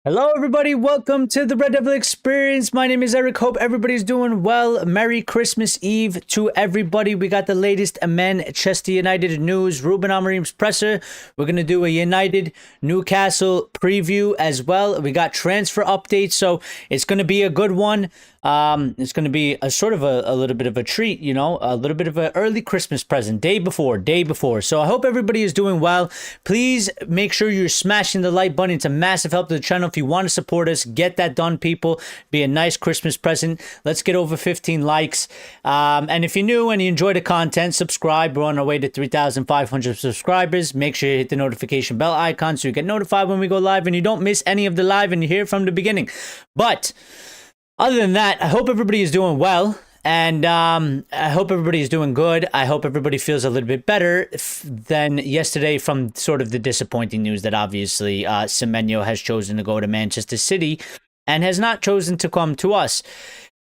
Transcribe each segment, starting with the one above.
Hello, everybody. Welcome to the Red Devil Experience. My name is Eric. Hope everybody's doing well. Merry Christmas Eve to everybody. We got the latest Manchester United news. Ruben Amorim's presser. We're going to do a United Newcastle preview as well. We got transfer updates, so it's going to be a good one. It's going to be a sort of a little bit of a treat, you know, a little bit of an early Christmas present, day before. So I hope everybody is doing well. Please make sure you're smashing the like button. It's a massive help to the channel. If you want to support us, get that done, people. Be a nice Christmas present. Let's get over 15 likes. And if you're new and you enjoy the content, subscribe. We're on our way to 3,500 subscribers. Make sure you hit the notification bell icon so you get notified when we go live and you don't miss any of the live and you hear from the beginning. But other than that, I hope everybody is doing well, and I hope everybody is doing good. I hope everybody feels a little bit better than yesterday from sort of the disappointing news that obviously Mainoo has chosen to go to Manchester City and has not chosen to come to us.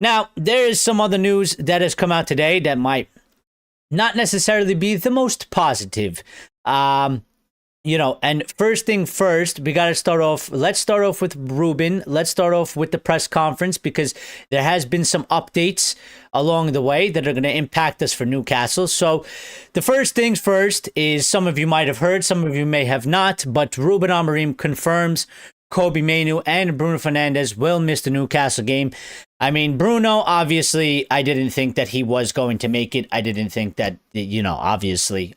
Now, there is some other news that has come out today that might not necessarily be the most positive. You know, and first thing first, we got to start off. Let's start off with Ruben. Let's start off with the press conference because there has been some updates along the way that are going to impact us for Newcastle. So the first things first is some of you might have heard, some of you may have not, but Ruben Amorim confirms Mainoo and Bruno Fernandes will miss the Newcastle game. I mean, Bruno, obviously, I didn't think that he was going to make it. I didn't think that, you know, obviously,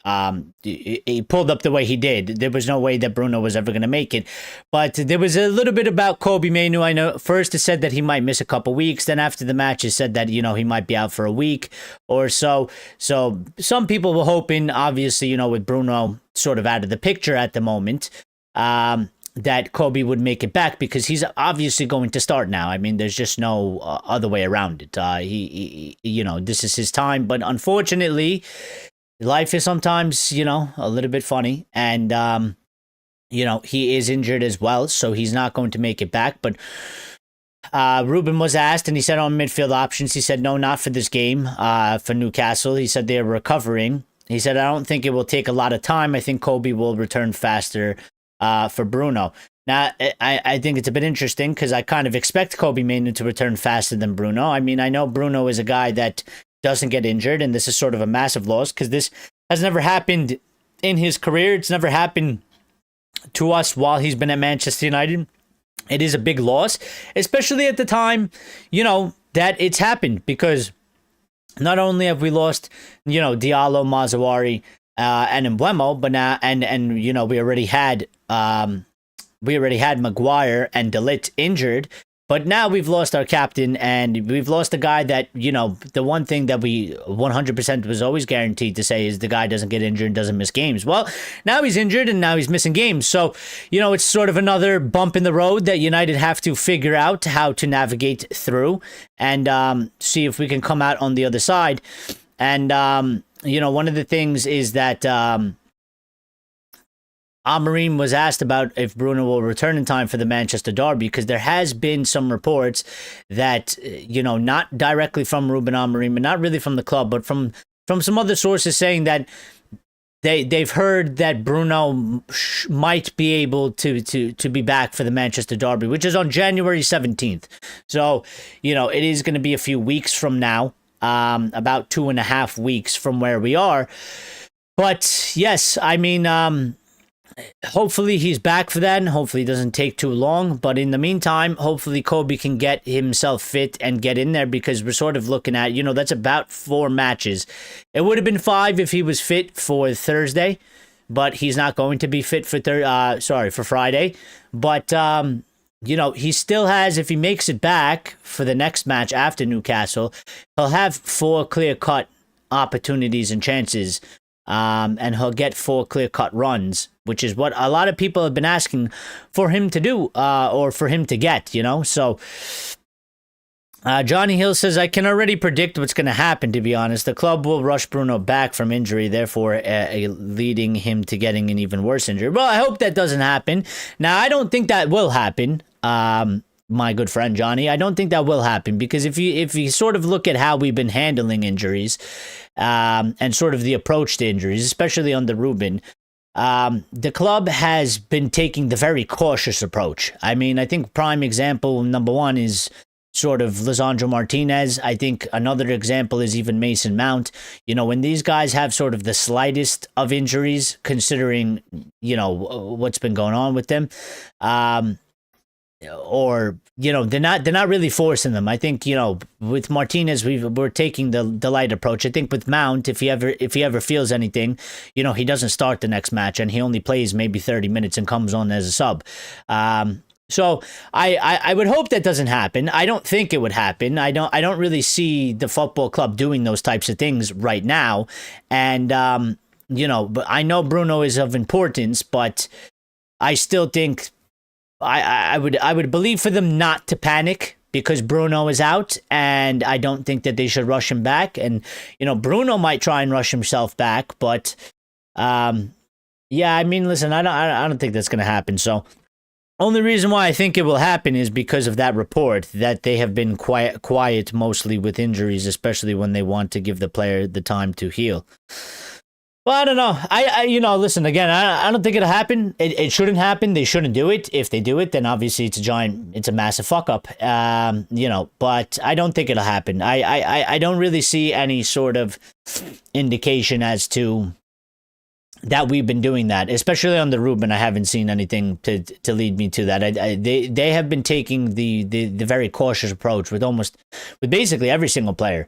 he pulled up the way he did. There was no way that Bruno was ever going to make it. But there was a little bit about Mainoo. I know first it said that he might miss a couple weeks. Then after the match, it said that, you know, he might be out for a week or so. So some people were hoping, obviously, you know, with Bruno sort of out of the picture at the moment, that Kobe would make it back because he's obviously going to start now. I mean, there's just no other way around it. He, you know, this is his time. But unfortunately, life is sometimes, you know, a little bit funny. And, you know, he is injured as well, so he's not going to make it back. But Ruben was asked, and he said on midfield options, he said, no, not for this game, for Newcastle. He said they're recovering. He said, I don't think it will take a lot of time. I think Kobe will return faster for Bruno. Now, I think it's a bit interesting because I kind of expect Mainoo to return faster than Bruno. I mean, I know Bruno is a guy that doesn't get injured, and this is sort of a massive loss because this has never happened in his career. It's never happened to us while he's been at Manchester United. It is a big loss, especially at the time, you know, that it's happened because not only have we lost, you know, Diallo, Mazzawari, and Embuemo, but now, and you know, we already had Maguire and De Ligt injured, but now we've lost our captain and we've lost a guy that, you know, the one thing that we 100% was always guaranteed to say is the guy doesn't get injured and doesn't miss games. Well, now he's injured and now he's missing games. So, you know, it's sort of another bump in the road that United have to figure out how to navigate through and see if we can come out on the other side. And, you know, one of the things is that Amorim was asked about if Bruno will return in time for the Manchester derby because there has been some reports that, you know, not directly from Ruben Amorim and not really from the club, but from some other sources saying that they've heard that Bruno might be able to be back for the Manchester derby, which is on January 17th. So, you know, it is going to be a few weeks from now. About 2.5 weeks from where we are. But yes, I mean, hopefully he's back for that and hopefully it doesn't take too long. But in the meantime, hopefully Kobe can get himself fit and get in there because we're sort of looking at, you know, that's about 4 matches. It would have been 5 if he was fit for Thursday, but he's not going to be fit for for Friday. But you know, he still has, if he makes it back for the next match after Newcastle, he'll have 4 clear-cut opportunities and chances, and he'll get 4 clear-cut runs, which is what a lot of people have been asking for him to do, or for him to get, you know? So, Johnny Hill says, I can already predict what's going to happen, to be honest. The club will rush Bruno back from injury, therefore leading him to getting an even worse injury. Well, I hope that doesn't happen. Now, I don't think that will happen, my good friend Johnny. I don't think that will happen because if you sort of look at how we've been handling injuries and sort of the approach to injuries, especially under Ruben, The club has been taking the very cautious approach. I mean, I think prime example number one is sort of Lisandro Martinez. I think another example is even Mason Mount. You know, when these guys have sort of the slightest of injuries, considering, you know, what's been going on with them, or, you know, they're not really forcing them. I think, you know, with Martinez, we're taking the light approach. I think with Mount, if he ever feels anything, you know, he doesn't start the next match and he only plays maybe 30 minutes and comes on as a sub. So I would hope that doesn't happen. I don't think it would happen. I don't really see the football club doing those types of things right now. And, you know, but I know Bruno is of importance, but I still think I would believe for them not to panic because Bruno is out, and I don't think that they should rush him back. And, you know, Bruno might try and rush himself back, but yeah, I mean, listen, I don't think that's going to happen. So only reason why I think it will happen is because of that report that they have been quiet mostly with injuries, especially when they want to give the player the time to heal. Well, I don't know. I you know, listen, again, I don't think it'll happen. It shouldn't happen. They shouldn't do it. If they do it, then obviously it's a massive fuck up. You know, but I don't think it'll happen. I don't really see any sort of indication as to that we've been doing that, especially on the Ruben. I haven't seen anything to lead me to that. They have been taking the very cautious approach with basically every single player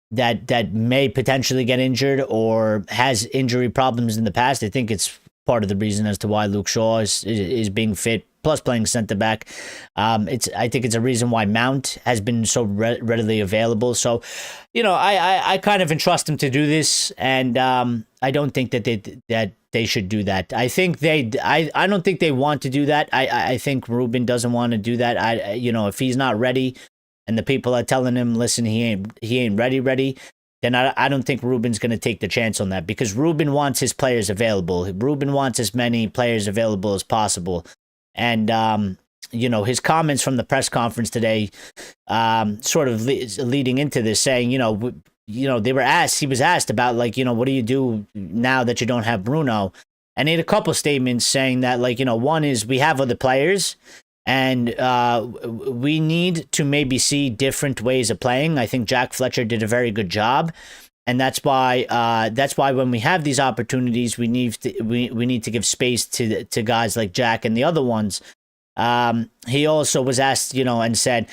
that may potentially get injured or has injury problems in the past. I think it's part of the reason as to why Luke Shaw is being fit, plus playing centre back. I think it's a reason why Mount has been so readily available. So, you know, I kind of entrust him to do this, and I don't think that they should do that. I think I don't think they want to do that. I think Ruben doesn't want to do that. You know, if he's not ready, and the people are telling him, listen, he ain't ready, then I don't think Ruben's going to take the chance on that, because Ruben wants his players available. Ruben wants as many players available as possible. And, you know, his comments from the press conference today, sort of leading into this, saying, he was asked about, like, you know, what do you do now that you don't have Bruno? And he had a couple statements saying that, like, you know, one is we have other players, and we need to maybe see different ways of playing. I think Jack Fletcher did a very good job. And that's why when we have these opportunities, we need to give space to guys like Jack and the other ones. He also was asked, you know, and said,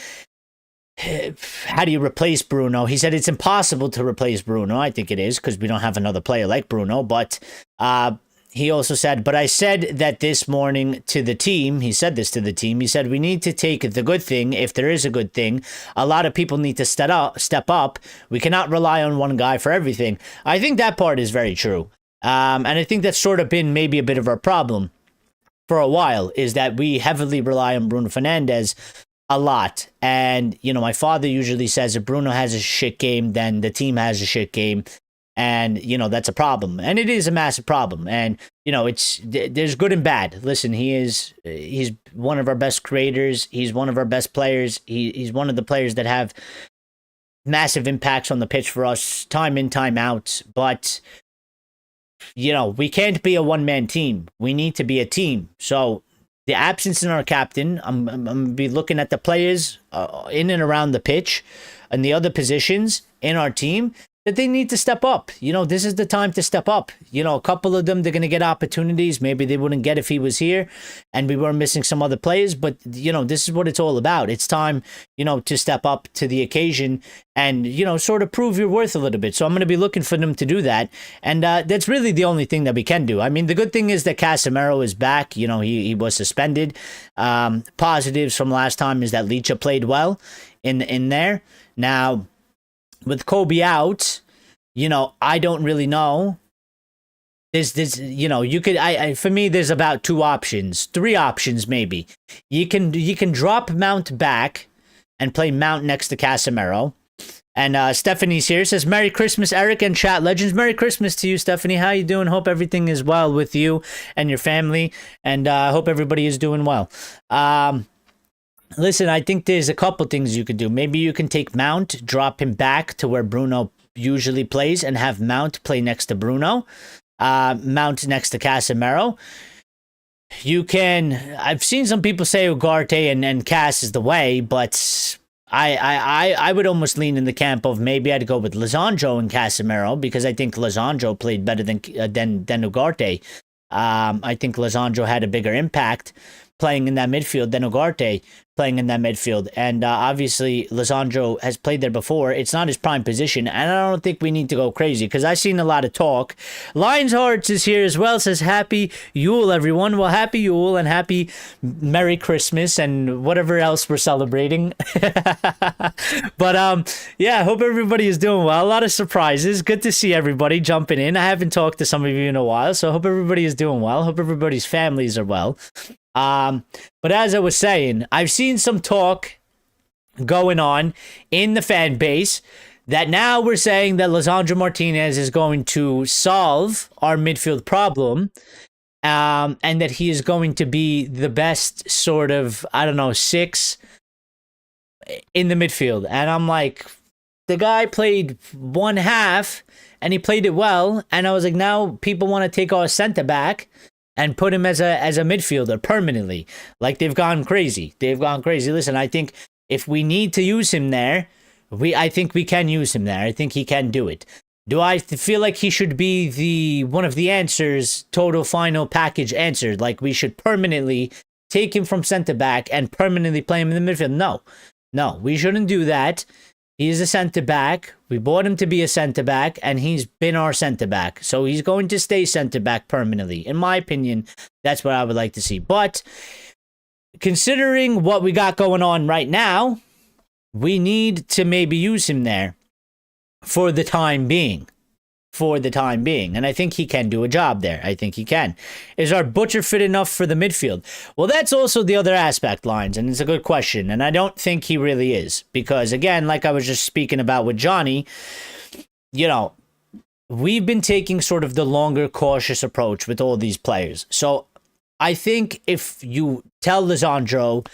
how do you replace Bruno? He said it's impossible to replace Bruno. I think it is, because we don't have another player like Bruno. But he also said, but I said that this morning to the team. He said this to the team. He said, we need to take the good thing, if there is a good thing. A lot of people need to step up. We cannot rely on one guy for everything. I think that part is very true. And I think that's sort of been maybe a bit of our problem for a while, is that we heavily rely on Bruno Fernandes a lot. And, you know, my father usually says if Bruno has a shit game, then the team has a shit game. And, you know, that's a problem. And it is a massive problem. And, you know, there's good and bad. Listen, he's one of our best creators. He's one of our best players. He's one of the players that have massive impacts on the pitch for us, time in, time out. But, you know, we can't be a one-man team. We need to be a team. So the absence in our captain, I'm going to be looking at the players in and around the pitch and the other positions in our team, that they need to step up. You know, this is the time to step up. You know, a couple of them, they're going to get opportunities. Maybe they wouldn't get if he was here and we were missing some other players. But, you know, this is what it's all about. It's time, you know, to step up to the occasion and, you know, sort of prove your worth a little bit. So I'm going to be looking for them to do that. And that's really the only thing that we can do. I mean, the good thing is that Casemiro is back. You know, he was suspended. Positives from last time is that Licha played well in there. Now, with Kobe out, you know, I don't really know. There's you know, you could for me there's about three options maybe. You can drop Mount back and play Mount next to Casemiro. And Stephanie's here, says Merry Christmas, Eric and Chat Legends. Merry Christmas to you, Stephanie. How you doing? Hope everything is well with you and your family, and I hope everybody is doing well. Listen, I think there's a couple things you could do. Maybe you can take Mount, drop him back to where Bruno usually plays, and have Mount play next to Bruno. Mount next to Casemiro. I've seen some people say Ugarte and Cass is the way, but I would almost lean in the camp of maybe I'd go with Lisandro and Casemiro, because I think Lisandro played better than Ugarte. I think Lisandro had a bigger impact playing in that midfield than Ugarte playing in that midfield. And obviously, Lisandro has played there before. It's not his prime position, and I don't think we need to go crazy, because I've seen a lot of talk. Lions Hearts is here as well, says Happy Yule, everyone. Well, Happy Yule and Happy Merry Christmas and whatever else we're celebrating. But yeah, I hope everybody is doing well. A lot of surprises. Good to see everybody jumping in. I haven't talked to some of you in a while, so I hope everybody is doing well. Hope everybody's families are well. But as I was saying, I've seen some talk going on in the fan base that now we're saying that Lisandro Martinez is going to solve our midfield problem, and that he is going to be the best sort of, I don't know, 6 in the midfield. And I'm like, the guy played one half and he played it well, and I was like, now people want to take our center back and put him as a midfielder permanently. Like, they've gone crazy. Listen, I think if we need to use him there, I think we can use him there. I think he can do it. Do I feel like he should be one of the answers, total final package answer? Like, we should permanently take him from center back and permanently play him in the midfield? No, we shouldn't do that. He's a center back. We bought him to be a center back, and he's been our center back. So he's going to stay center back permanently. In my opinion, that's what I would like to see. But considering what we got going on right now, we need to maybe use him there for the time being. And I think he can do a job there. I think he can. Is our butcher fit enough for the midfield? Well, that's also the other aspect, Lines, and it's a good question. And I don't think he really is. Because, again, like I was just speaking about with Johnny, we've been taking sort of the longer, cautious approach with all these players. So I think if you tell Lisandro,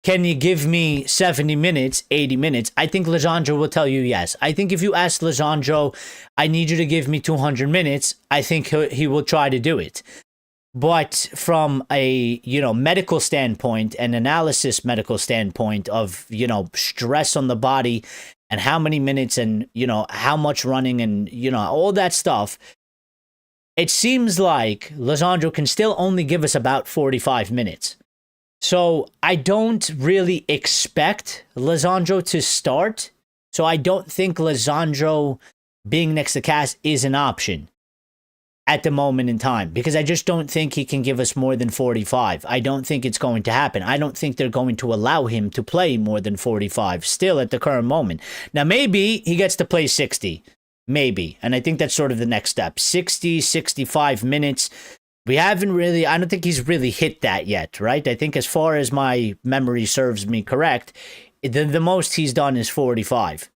can you give me 70 minutes, 80 minutes? I think Lisandro will tell you yes. I think if you ask Lisandro, I need you to give me 200 minutes, I think he will try to do it. But from a, medical standpoint and analysis medical standpoint of, stress on the body and how many minutes and, how much running and, all that stuff, it seems like Lisandro can still only give us about 45 minutes. So I don't really expect Lisandro to start. So I don't think Lisandro being next to Cass is an option at the moment in time, because I just don't think he can give us more than 45. I don't think it's going to happen. I don't think they're going to allow him to play more than 45 still at the current moment. Now, maybe he gets to play 60. Maybe. And I think that's sort of the next step. 60, 65 minutes. I don't think he's really hit that yet, right? I think as far as my memory serves me correct, the most he's done is 45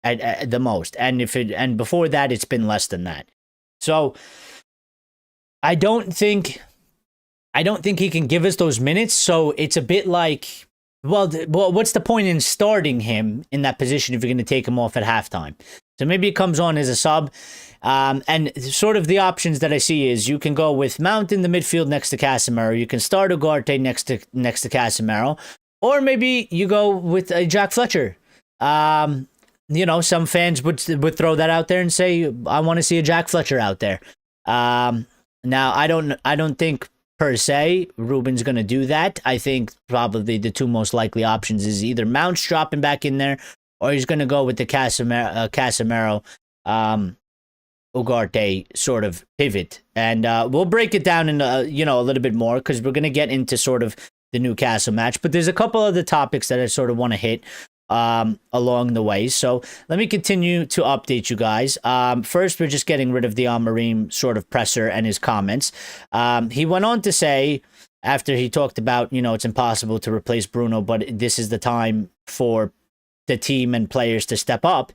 at the most. And before that, it's been less than that. So I don't think he can give us those minutes. So it's a bit like, well, what's the point in starting him in that position if you're going to take him off at halftime? So maybe it comes on as a sub. And sort of the options that I see is you can go with Mount in the midfield next to Casemiro. You can start Ugarte next to Casemiro. Or maybe you go with a Jack Fletcher. Some fans would throw that out there and say, I want to see a Jack Fletcher out there. Now, I don't think per se Ruben's going to do that. I think probably the two most likely options is either Mount's dropping back in there, or he's going to go with the Casemiro Ugarte sort of pivot. And we'll break it down in a little bit more, because we're going to get into sort of the Newcastle match. But there's a couple other topics that I sort of want to hit along the way. So let me continue to update you guys. First, we're just getting rid of the Amorim sort of presser and his comments. He went on to say, after he talked about, it's impossible to replace Bruno, but this is the time for the team and players to step up.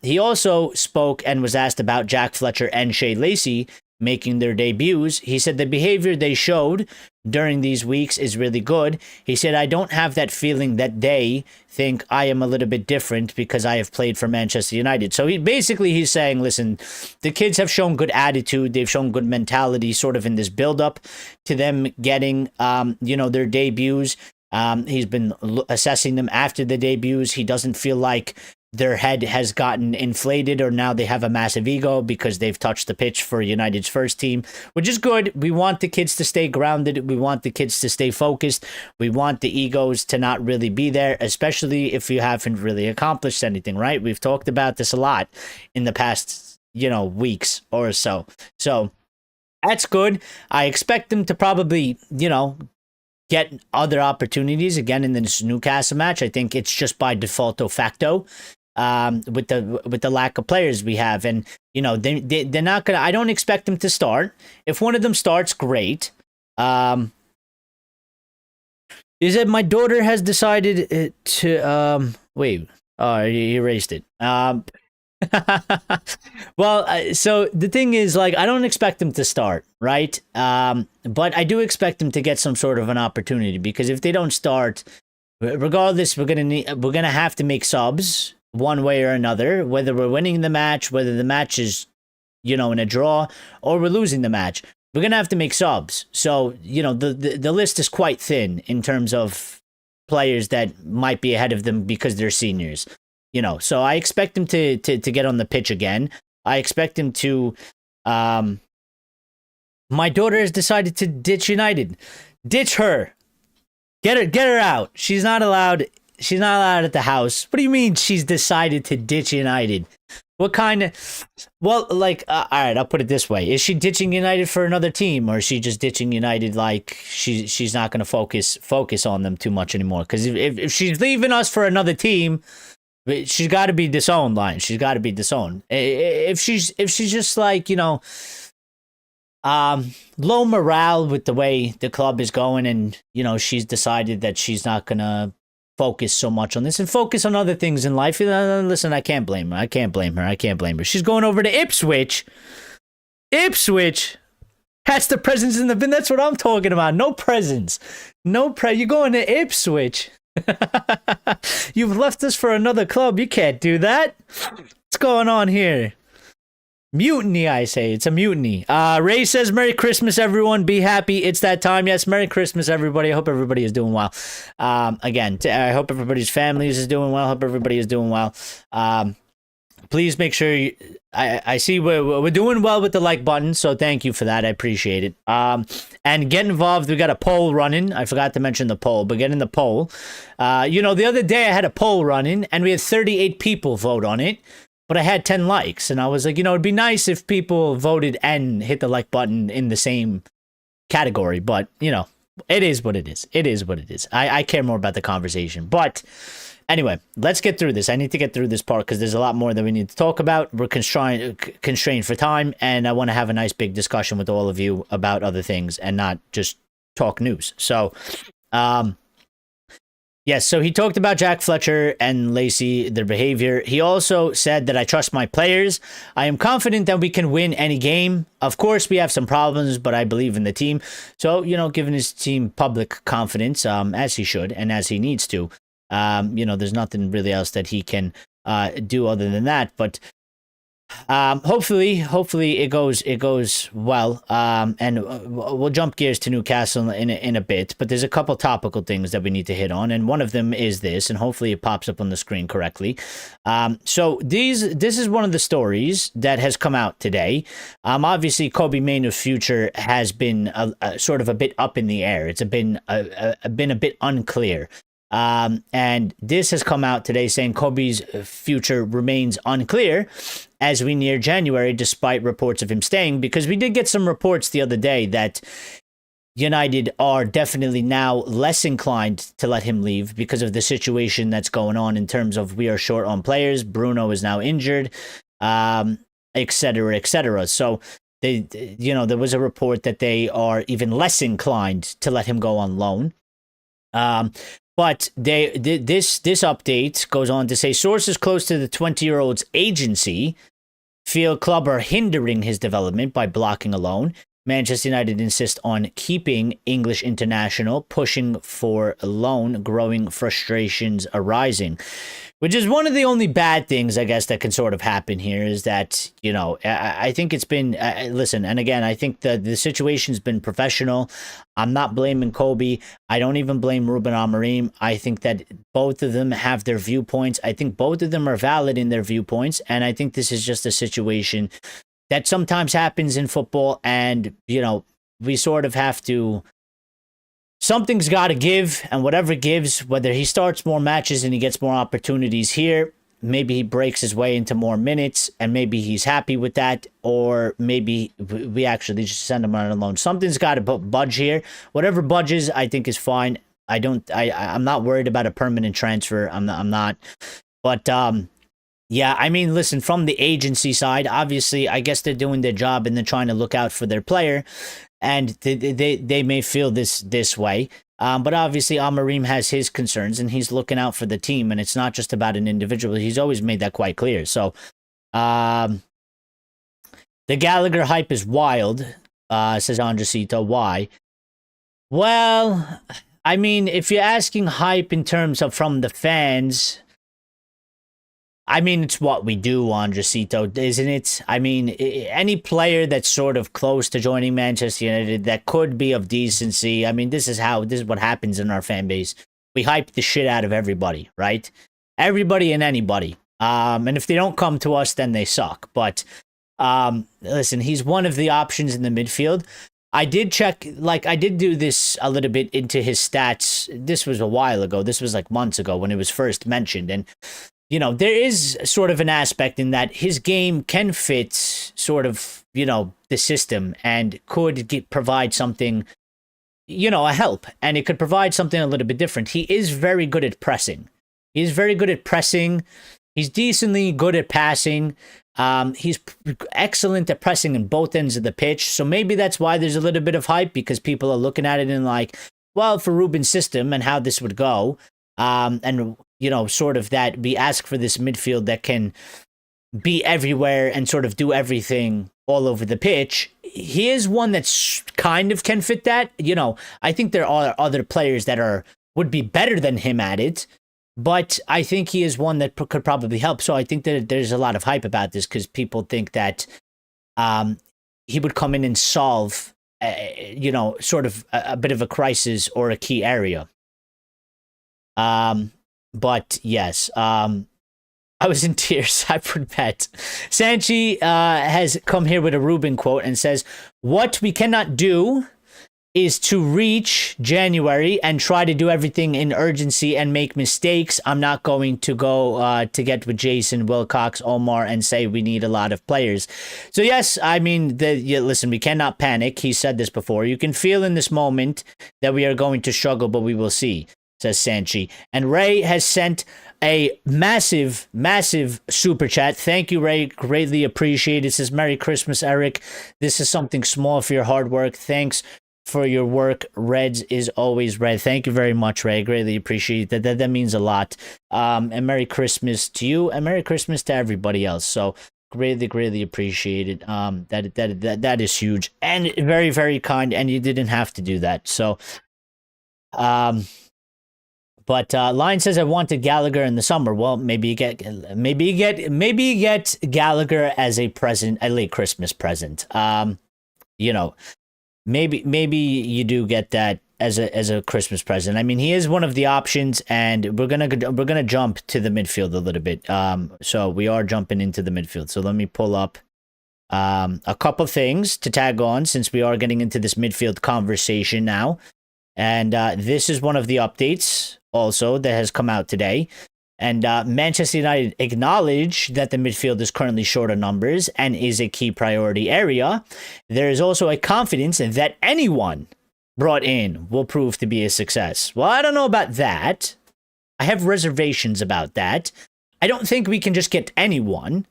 He also spoke and was asked about Jack Fletcher and Shea Lacey making their debuts. He said the behavior they showed during these weeks is really good. He said, I don't have that feeling that they think I am a little bit different because I have played for Manchester United. So he's saying, listen, the kids have shown good attitude. They've shown good mentality sort of in this build-up to them getting, their debuts. He's been assessing them after the debuts. He doesn't feel like their head has gotten inflated or now they have a massive ego because they've touched the pitch for United's first team, which is good. We want the kids to stay grounded. We want the kids to stay focused. We want the egos to not really be there, especially if you haven't really accomplished anything, right? We've talked about this a lot in the past, weeks or so. So that's good. I expect them to probably, get other opportunities again in this Newcastle match. I think it's just by default facto. With the lack of players we have, and they're not gonna. I don't expect them to start. If one of them starts, great. Is it my daughter has decided to wait? Oh, you erased it. Well, so the thing is, I don't expect them to start, right? But I do expect them to get some sort of an opportunity because if they don't start, regardless, we're gonna have to make subs one way or another, whether we're winning the match, whether the match is, in a draw, or we're losing the match. We're going to have to make subs. So, the list is quite thin in terms of players that might be ahead of them because they're seniors. So I expect them to get on the pitch again. I expect them to... my daughter has decided to ditch United. Ditch her. Get her out. She's not allowed at the house. What do you mean she's decided to ditch United? What kind of... Well, all right, I'll put it this way. Is she ditching United for another team, or is she just ditching United she's not going to focus on them too much anymore? Because if she's leaving us for another team, she's got to be disowned, Lion. She's got to be disowned. If she's just low morale with the way the club is going, and she's decided that she's not gonna focus so much on this and focus on other things in life. Listen, I can't blame her. She's going over to Ipswich. That's the presents in the bin. That's what I'm talking about. No presents. You're going to Ipswich. You've left us for another club. You can't do that. What's going on here? Mutiny, I say. It's a mutiny. Ray says, Merry Christmas, everyone. Be happy. It's that time. Yes, Merry Christmas, everybody. I hope everybody is doing well. Again, I hope everybody's families is doing well. Hope everybody is doing well. Please make sure I see we're doing well with the like button, so thank you for that. I appreciate it. And get involved. We got a poll running. I forgot to mention the poll, but get in the poll. The other day I had a poll running, and we had 38 people vote on it. But I had 10 likes, and I was like, it'd be nice if people voted and hit the like button in the same category. But, it is what it is. It is what it is. I care more about the conversation. But anyway, let's get through this. I need to get through this part because there's a lot more that we need to talk about. We're constrained for time, and I want to have a nice big discussion with all of you about other things and not just talk news. So, yes, so he talked about Jack Fletcher and Lacey, their behavior. He also said that I trust my players. I am confident that we can win any game. Of course, we have some problems, but I believe in the team. So, giving his team public confidence, as he should and as he needs to. There's nothing really else that he can do other than that. But hopefully it goes well. And we'll jump gears to Newcastle in a bit, but there's a couple topical things that we need to hit on, and one of them is this, and hopefully it pops up on the screen correctly. So this is one of the stories that has come out today. Obviously Kobbie Mainoo's future has been sort of a bit up in the air. It's been a bit unclear. And this has come out today saying Kobbie's future remains unclear as we near January, despite reports of him staying, because we did get some reports the other day that United are definitely now less inclined to let him leave because of the situation that's going on in terms of we are short on players. Bruno is now injured, et cetera, et cetera. So there was a report that they are even less inclined to let him go on loan. But this update goes on to say sources close to the 20-year-old's agency feel club are hindering his development by blocking a loan. Manchester United insist on keeping English international, pushing for a loan, growing frustrations arising. Which is one of the only bad things, I guess, that can sort of happen here is that, you know, I think it's been, listen, and again, I think the situation's been professional. I'm not blaming Kobe. I don't even blame Ruben Amorim. I think that both of them have their viewpoints. I think both of them are valid in their viewpoints. And I think this is just a situation that sometimes happens in football. And, you know, we sort of have to, something's got to give, and whatever gives, whether he starts more matches and he gets more opportunities here, maybe he breaks his way into more minutes, and maybe he's happy with that, or maybe we actually just send him on a loan. Something's got to budge here. Whatever budges, I think is fine. I'm not worried about a permanent transfer. I'm not. But yeah, I mean, listen, from the agency side, obviously, I guess they're doing their job and they're trying to look out for their player. And they may feel this way. But obviously, Amorim has his concerns, and he's looking out for the team. And it's not just about an individual. He's always made that quite clear. So the Gallagher hype is wild, says Andresito. Why? Well, I mean, if you're asking hype in terms of from the fans, I mean, it's what we do, Andresito, isn't it? I mean, any player that's sort of close to joining Manchester United that could be of decency. I mean, this is what happens in our fan base. We hype the shit out of everybody, right? Everybody and anybody. And if they don't come to us, then they suck. But listen, he's one of the options in the midfield. I did check, like, I did do this a little bit into his stats. This was a while ago. This was like months ago when it was first mentioned. And you know, there is sort of an aspect in that his game can fit sort of, you know, the system and could provide something, you know, a help. And it could provide something a little bit different. He is very good at pressing. He's very good at pressing. He's decently good at passing. He's excellent at pressing in both ends of the pitch. So maybe that's why there's a little bit of hype, because people are looking at it and like, well, for Ruben's system and how this would go. And, you know, sort of that we ask for this midfield that can be everywhere and sort of do everything all over the pitch. He is one that's kind of can fit that. You know, I think there are other players that would be better than him at it, but I think he is one that could probably help. So I think that there's a lot of hype about this because people think that he would come in and solve, you know, sort of a bit of a crisis or a key area. But yes, I was in tears. I would bet. Sanchi has come here with a Ruben quote and says, "What we cannot do is to reach January and try to do everything in urgency and make mistakes. I'm not going to go to get with Jason, Wilcox, Omar and say we need a lot of players." So yes, I mean, listen, we cannot panic. He said this before. You can feel in this moment that we are going to struggle, but we will see, says Sanchi. And Ray has sent a massive, massive super chat. Thank you, Ray. Greatly appreciated. It says, "Merry Christmas, Eric. This is something small for your hard work. Thanks for your work. Reds is always red." Thank you very much, Ray. Greatly appreciate that. That means a lot. And Merry Christmas to you, and Merry Christmas to everybody else. So greatly appreciated. That is huge and very, very kind. And you didn't have to do that. So, But Lion says, "I wanted Gallagher in the summer." Well, maybe you get Gallagher as a present, a late Christmas present. You know, maybe you do get that as a Christmas present. I mean, he is one of the options, and we're gonna jump to the midfield a little bit. So we are jumping into the midfield. So let me pull up a couple things to tag on since we are getting into this midfield conversation now. And this is one of the updates also that has come out today. And Manchester United acknowledge that the midfield is currently short of numbers and is a key priority area. There is also a confidence that anyone brought in will prove to be a success. Well, I don't know about that. I have reservations about that. I don't think we can just get anyone.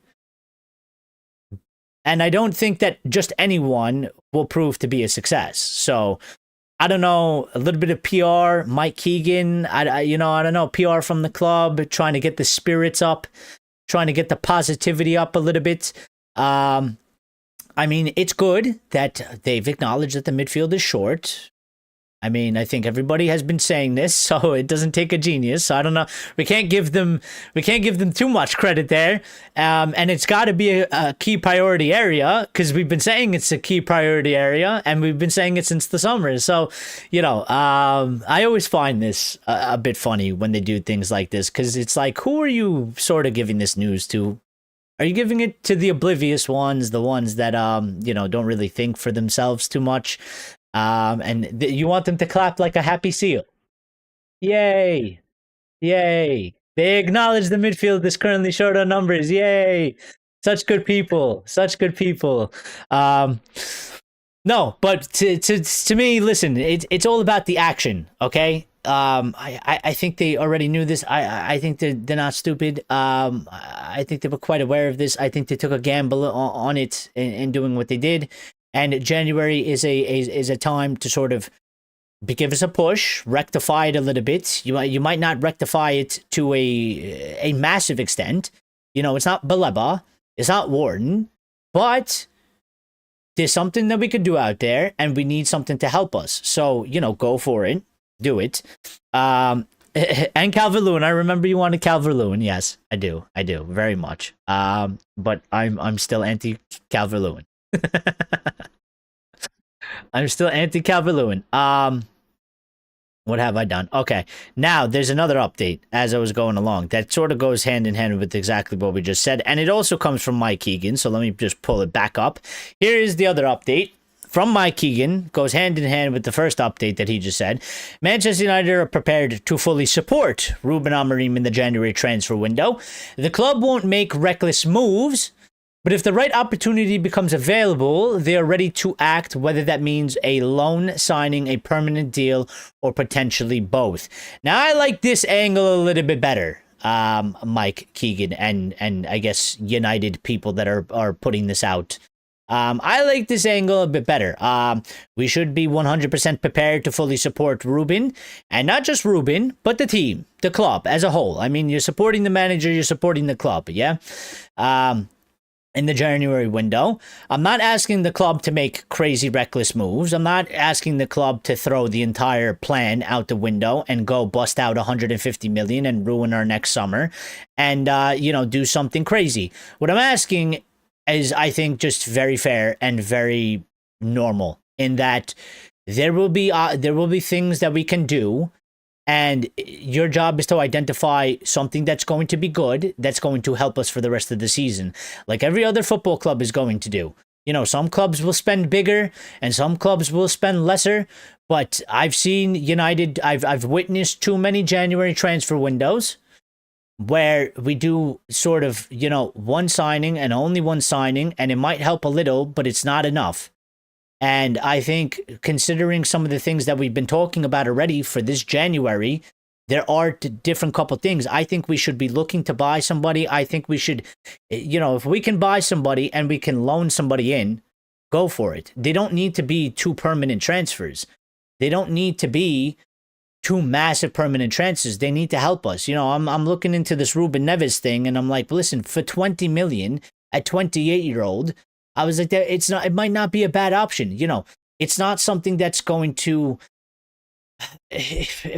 And I don't think that just anyone will prove to be a success. So I don't know, a little bit of PR, Mike Keegan, I don't know, PR from the club, trying to get the spirits up, trying to get the positivity up a little bit. I I mean, it's good that they've acknowledged that the midfield is short. I mean, I think everybody has been saying this, so it doesn't take a genius. So I don't know. We can't give them too much credit there. And it's got to be a key priority area because we've been saying it's a key priority area, and we've been saying it since the summer. So, I always find this a bit funny when they do things like this because it's like, who are you sort of giving this news to? Are you giving it to the oblivious ones, the ones that don't really think for themselves too much? And you want them to clap like a happy seal. Yay. Yay. They acknowledge the midfield is currently short on numbers. Yay. Such good people. Such good people. No, but to me, listen, it's all about the action, okay? I think they already knew this. I think they're not stupid. I think they were quite aware of this. I think they took a gamble on it in doing what they did. And January is a time to sort of give us a push, rectify it a little bit. You might not rectify it to a massive extent. It's not Baleba, it's not Warden, but there's something that we could do out there, and we need something to help us. So go for it, do it. And Calvert-Lewin, I remember you wanted Calvert-Lewin. Yes, I do very much. But I'm still anti Calvert-Lewin. I'm still anti Calvert-Lewin. What have I done? Okay, now there's another update as I was going along that sort of goes hand in hand with exactly what we just said, and it also comes from Mike Keegan. So let me just pull it back up. Here is the other update from Mike Keegan. Goes hand in hand with the first update that he just said. Manchester United are prepared to fully support Ruben Amorim in the January transfer window. The club won't make reckless moves, but if the right opportunity becomes available, they are ready to act, whether that means a loan signing, a permanent deal, or potentially both. Now, I like this angle a little bit better, Mike Keegan, and I guess United people that are putting this out. I like this angle a bit better. We should be 100% prepared to fully support Ruben, and not just Ruben, but the team, the club as a whole. I mean, you're supporting the manager, you're supporting the club, yeah? In the January window. I'm not asking the club to make crazy reckless moves. I'm not asking the club to throw the entire plan out the window and go bust out 150 million and ruin our next summer and do something crazy. What I'm asking is, I think, just very fair and very normal in that there will be things that we can do. And your job is to identify something that's going to be good, that's going to help us for the rest of the season, like every other football club is going to do. Some clubs will spend bigger and some clubs will spend lesser. But I've seen United, I've witnessed too many January transfer windows where we do sort of, one signing and only one signing, and it might help a little, but it's not enough. And I think, considering some of the things that we've been talking about already for this January, there are different couple things. I think we should be looking to buy somebody. I think we should, if we can buy somebody and we can loan somebody in, go for it. They don't need to be 2 permanent transfers. They don't need to be 2 massive permanent transfers. They need to help us. I'm looking into this Ruben Neves thing, and I'm like, listen, for 20 million, a 28-year-old, I was like, it might not be a bad option. It's not something that's going to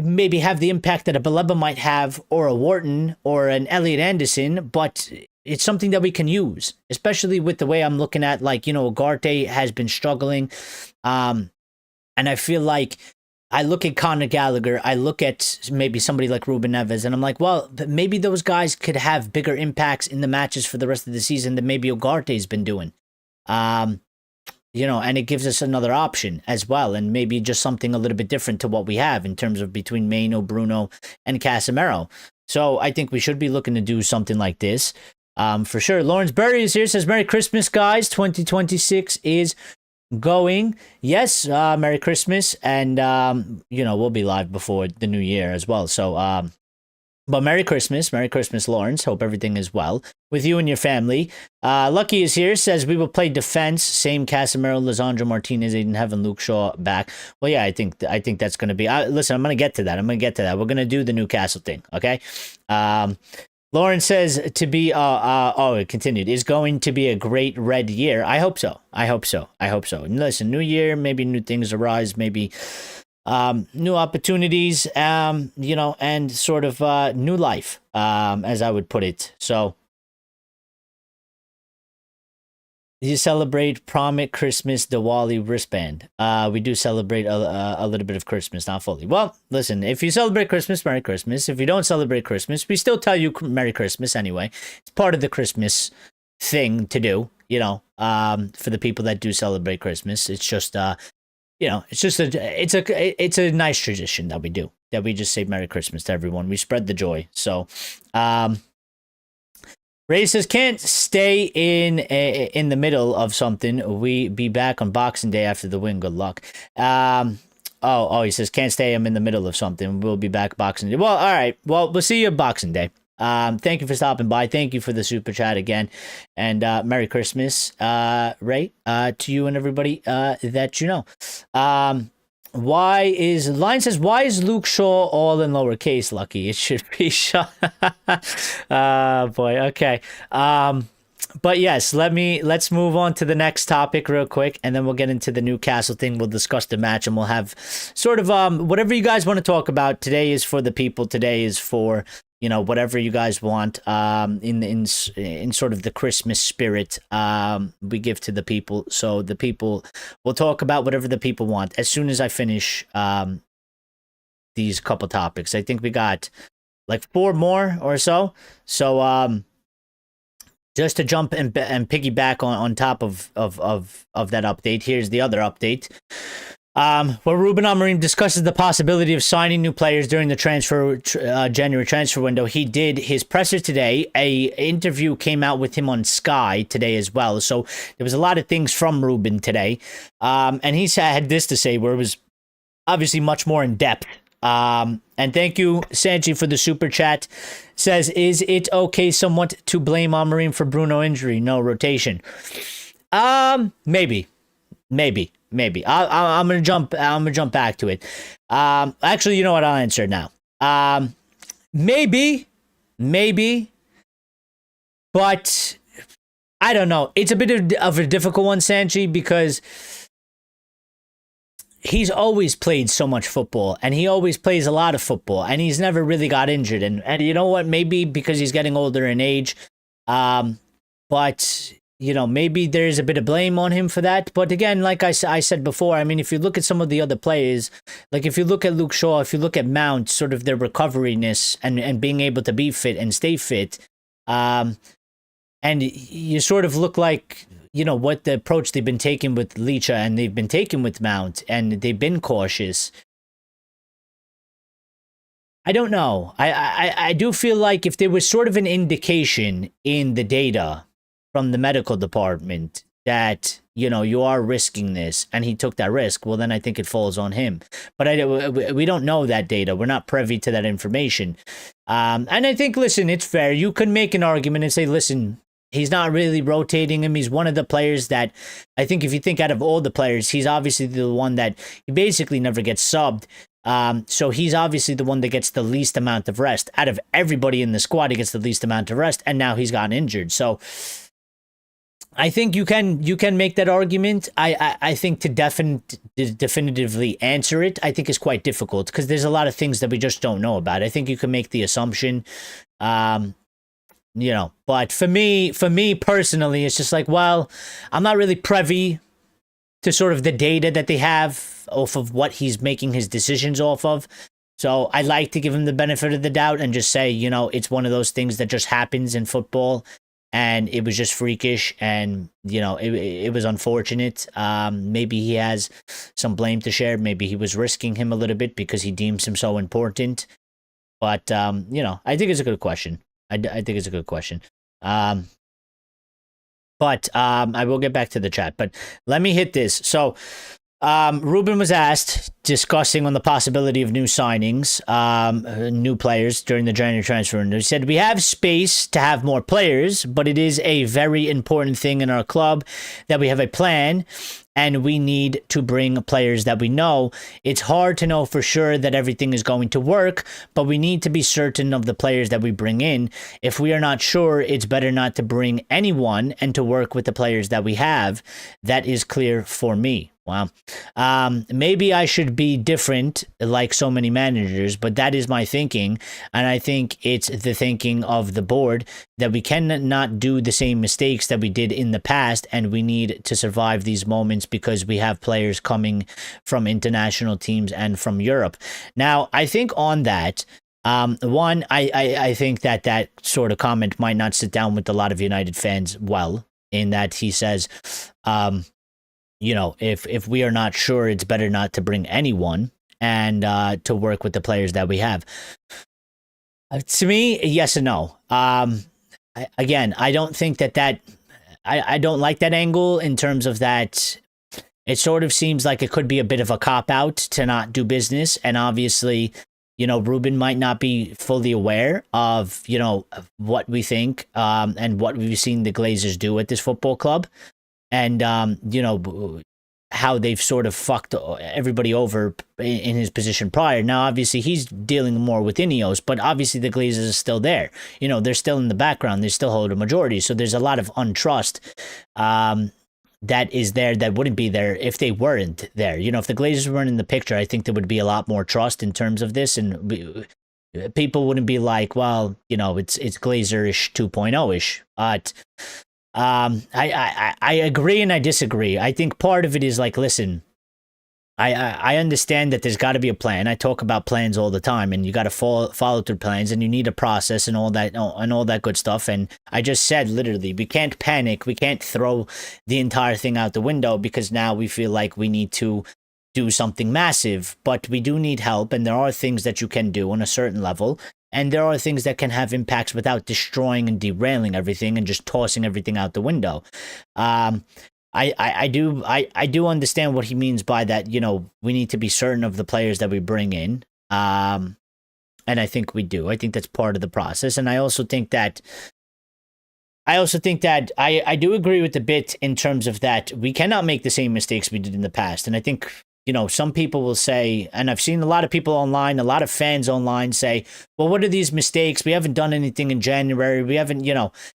maybe have the impact that a Baleba might have, or a Wharton, or an Elliot Anderson, but it's something that we can use, especially with the way I'm looking at, Ugarte has been struggling. And I feel like I look at Conor Gallagher, I look at maybe somebody like Ruben Neves, and I'm like, well, maybe those guys could have bigger impacts in the matches for the rest of the season than maybe Ugarte's been doing. And it gives us another option as well, and maybe just something a little bit different to what we have in terms of between Mainoo, Bruno, and Casemiro. So I think we should be looking to do something like this, for sure. Lawrence Berry is here, says, Merry Christmas, guys. 2026 is going. Yes, Merry Christmas, and, we'll be live before the new year as well. So, but Merry Christmas, Lawrence. Hope everything is well with you and your family. Lucky is here, says we will play defense. Same Casemiro, Lisandro Martinez, Aiden Heaven, Luke Shaw back. Well, yeah, I think that's going to be. Listen, I'm going to get to that. We're going to do the Newcastle thing, okay? Lauren says to be it continued, is going to be a great red year. I hope so. I hope so. I hope so. And listen, new year, maybe new things arise, maybe new opportunities, you know, and sort of new life, as I would put it. So you celebrate Promit, Christmas, Diwali, wristband. We do celebrate a little bit of Christmas, not fully. Well, listen, if you celebrate Christmas, Merry Christmas. If you don't celebrate Christmas, we still tell you Merry Christmas anyway. It's part of the Christmas thing to do, you know, for the people that do celebrate Christmas. It's just, you know, it's a nice tradition that we do, that we just say Merry Christmas to everyone. We spread the joy. So, Ray says, can't stay in the middle of something. We be back on Boxing Day after the win. Good luck. He says, can't stay. I'm in the middle of something. We'll be back Boxing Day. Well, all right. Well, we'll see you Boxing Day. Thank you for stopping by. Thank you for the super chat again. And Merry Christmas, Ray, to you and everybody that you know. Line says, why is Luke Shaw all in lowercase, Lucky? It should be Shaw. Boy, okay. But yes, let's move on to the next topic real quick, and then we'll get into the Newcastle thing. We'll discuss the match, and we'll have sort of whatever you guys want to talk about. Today is for the people. Today is for, you know, whatever you guys want, in sort of the Christmas spirit, we give to the people. So the people will talk about whatever the people want. As soon as I finish these couple topics, I think we got like 4 more or so. So just to jump and piggyback on top of that update, here's the other update. Where Ruben Amorim discusses the possibility of signing new players during the January transfer window. He did his presser today. A interview came out with him on Sky today as well. So there was a lot of things from Ruben today. And he had this to say, where it was obviously much more in depth. And thank you, Sanchi, for the super chat. Says, is it okay somewhat to blame Amorim for Bruno injury? No rotation. Maybe. I'm gonna jump back to it. Actually, you know what? I'll answer it now. Maybe, but I don't know. It's a bit of a difficult one, Sanchi, because he's always played so much football, and he always plays a lot of football, and he's never really got injured. And you know what? Maybe because he's getting older in age, but you know, maybe there's a bit of blame on him for that. But again, like I said before, I mean, if you look at some of the other players, like if you look at Luke Shaw, if you look at Mount, sort of their recoveryness and being able to be fit and stay fit, and you sort of look like, you know, what the approach they've been taking with Licha and they've been taking with Mount, and they've been cautious. I don't know. I do feel like if there was sort of an indication in the data from the medical department that, you know, you are risking this, and he took that risk, well, then I think it falls on him. But we don't know that data. We're not privy to that information. And I think, listen, it's fair. You can make an argument and say, listen, he's not really rotating him. He's one of the players that, I think if you think out of all the players, he's obviously the one that he basically never gets subbed. So he's obviously the one that gets the least amount of rest. Out of everybody in the squad, he gets the least amount of rest, and now he's gotten injured. So I think you can make that argument. I think to definitively answer it, I think is quite difficult, because there's a lot of things that we just don't know about. I think you can make the assumption, you know, but for me personally, it's just like, well, I'm not really privy to sort of the data that they have off of what he's making his decisions off of. So I like to give him the benefit of the doubt and just say, you know, it's one of those things that just happens in football. And it was just freakish, and, you know, it was unfortunate. Maybe he has some blame to share. Maybe he was risking him a little bit because he deems him so important. But, you know, I think it's a good question. I think it's a good question. But I will get back to the chat. But let me hit this. So Ruben was asked, discussing on the possibility of new signings, new players during the January transfer window. He said, "We have space to have more players, but it is a very important thing in our club that we have a plan and we need to bring players that we know. It's hard to know for sure that everything is going to work, but we need to be certain of the players that we bring in. If we are not sure, it's better not to bring anyone and to work with the players that we have. That is clear for me." Wow. Maybe I should be different like so many managers, but that is my thinking. And I think it's the thinking of the board that we cannot do the same mistakes that we did in the past. And we need to survive these moments because we have players coming from international teams and from Europe. Now, I think on that, I think that sort of comment might not sit down with a lot of United fans well, in that he says, if we are not sure, it's better not to bring anyone and to work with the players that we have. To me, yes and no. Again, I don't think that I don't like that angle in terms of that. It sort of seems like it could be a bit of a cop-out to not do business. And obviously, Ruben might not be fully aware of, what we think and what we've seen the Glazers do at this football club. And, how they've sort of fucked everybody over in his position prior. Now, obviously, he's dealing more with Ineos, but obviously the Glazers are still there. They're still in the background. They still hold a majority. So there's a lot of untrust that is there that wouldn't be there if they weren't there. If the Glazers weren't in the picture, I think there would be a lot more trust in terms of this. And people wouldn't be like, well, it's Glazer-ish 2.0-ish. But I agree and I disagree. I think part of it is like, listen, I understand that there's got to be a plan. I talk about plans all the time, and you got to follow through plans, and you need a process and all that good stuff. And I just said, literally, we can't panic. We can't throw the entire thing out the window because now we feel like we need to do something massive, but we do need help. And there are things that you can do on a certain level. And there are things that can have impacts without destroying and derailing everything and just tossing everything out the window. I do understand what he means by that. We need to be certain of the players that we bring in. And I think we do. I think that's part of the process. And I also think that I do agree with the bit in terms of that we cannot make the same mistakes we did in the past. And I think, some people will say, and I've seen a lot of people online, a lot of fans online say, well, what are these mistakes? We haven't done anything in January. We haven't,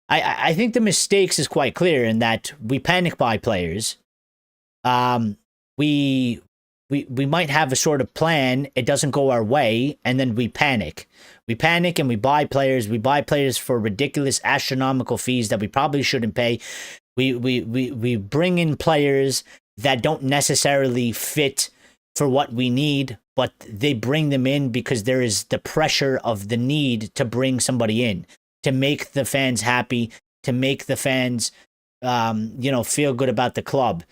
I think the mistakes is quite clear in that we panic buy players. We might have a sort of plan. It doesn't go our way. And then we panic. We panic and we buy players. We buy players for ridiculous astronomical fees that we probably shouldn't pay. We bring in players that don't necessarily fit for what we need, but they bring them in because there is the pressure of the need to bring somebody in, to make the fans happy, to make the fans, feel good about the club.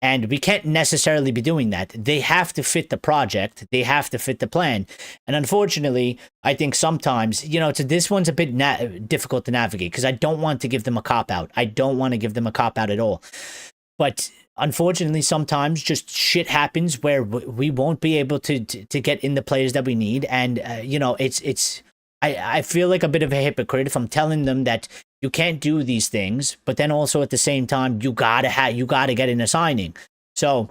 And we can't necessarily be doing that. They have to fit the project. They have to fit the plan. And unfortunately, I think sometimes, this one's a bit difficult to navigate because I don't want to give them a cop-out. I don't want to give them a cop-out at all. But unfortunately, sometimes just shit happens where we won't be able to get in the players that we need. And, I feel like a bit of a hypocrite if I'm telling them that you can't do these things, but then also at the same time, you gotta get in a signing. So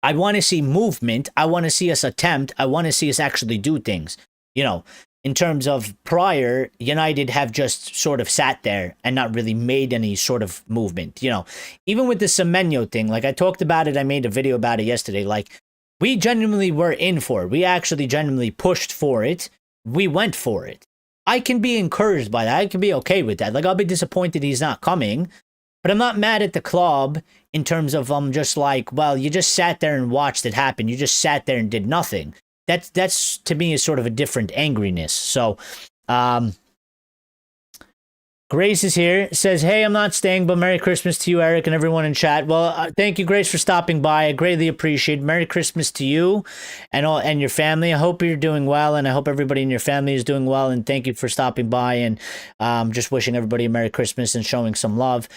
I want to see movement. I want to see us attempt. I want to see us actually do things. In terms of prior, United have just sort of sat there and not really made any sort of movement. Even with the Semenyo thing, like I talked about it, I made a video about it yesterday. Like we genuinely were in for it. We actually genuinely pushed for it. We went for it. I can be encouraged by that. I can be okay with that. Like I'll be disappointed he's not coming, but I'm not mad at the club in terms of I'm just like, well, you just sat there and watched it happen. You just sat there and did nothing. That's to me is sort of a different angriness. So, Grace is here, says, hey, I'm not staying, but Merry Christmas to you, Eric, and everyone in chat. Well, thank you, Grace, for stopping by. I greatly appreciate it. Merry Christmas to you and your family. I hope you're doing well, and I hope everybody in your family is doing well, and thank you for stopping by and just wishing everybody a Merry Christmas and showing some love.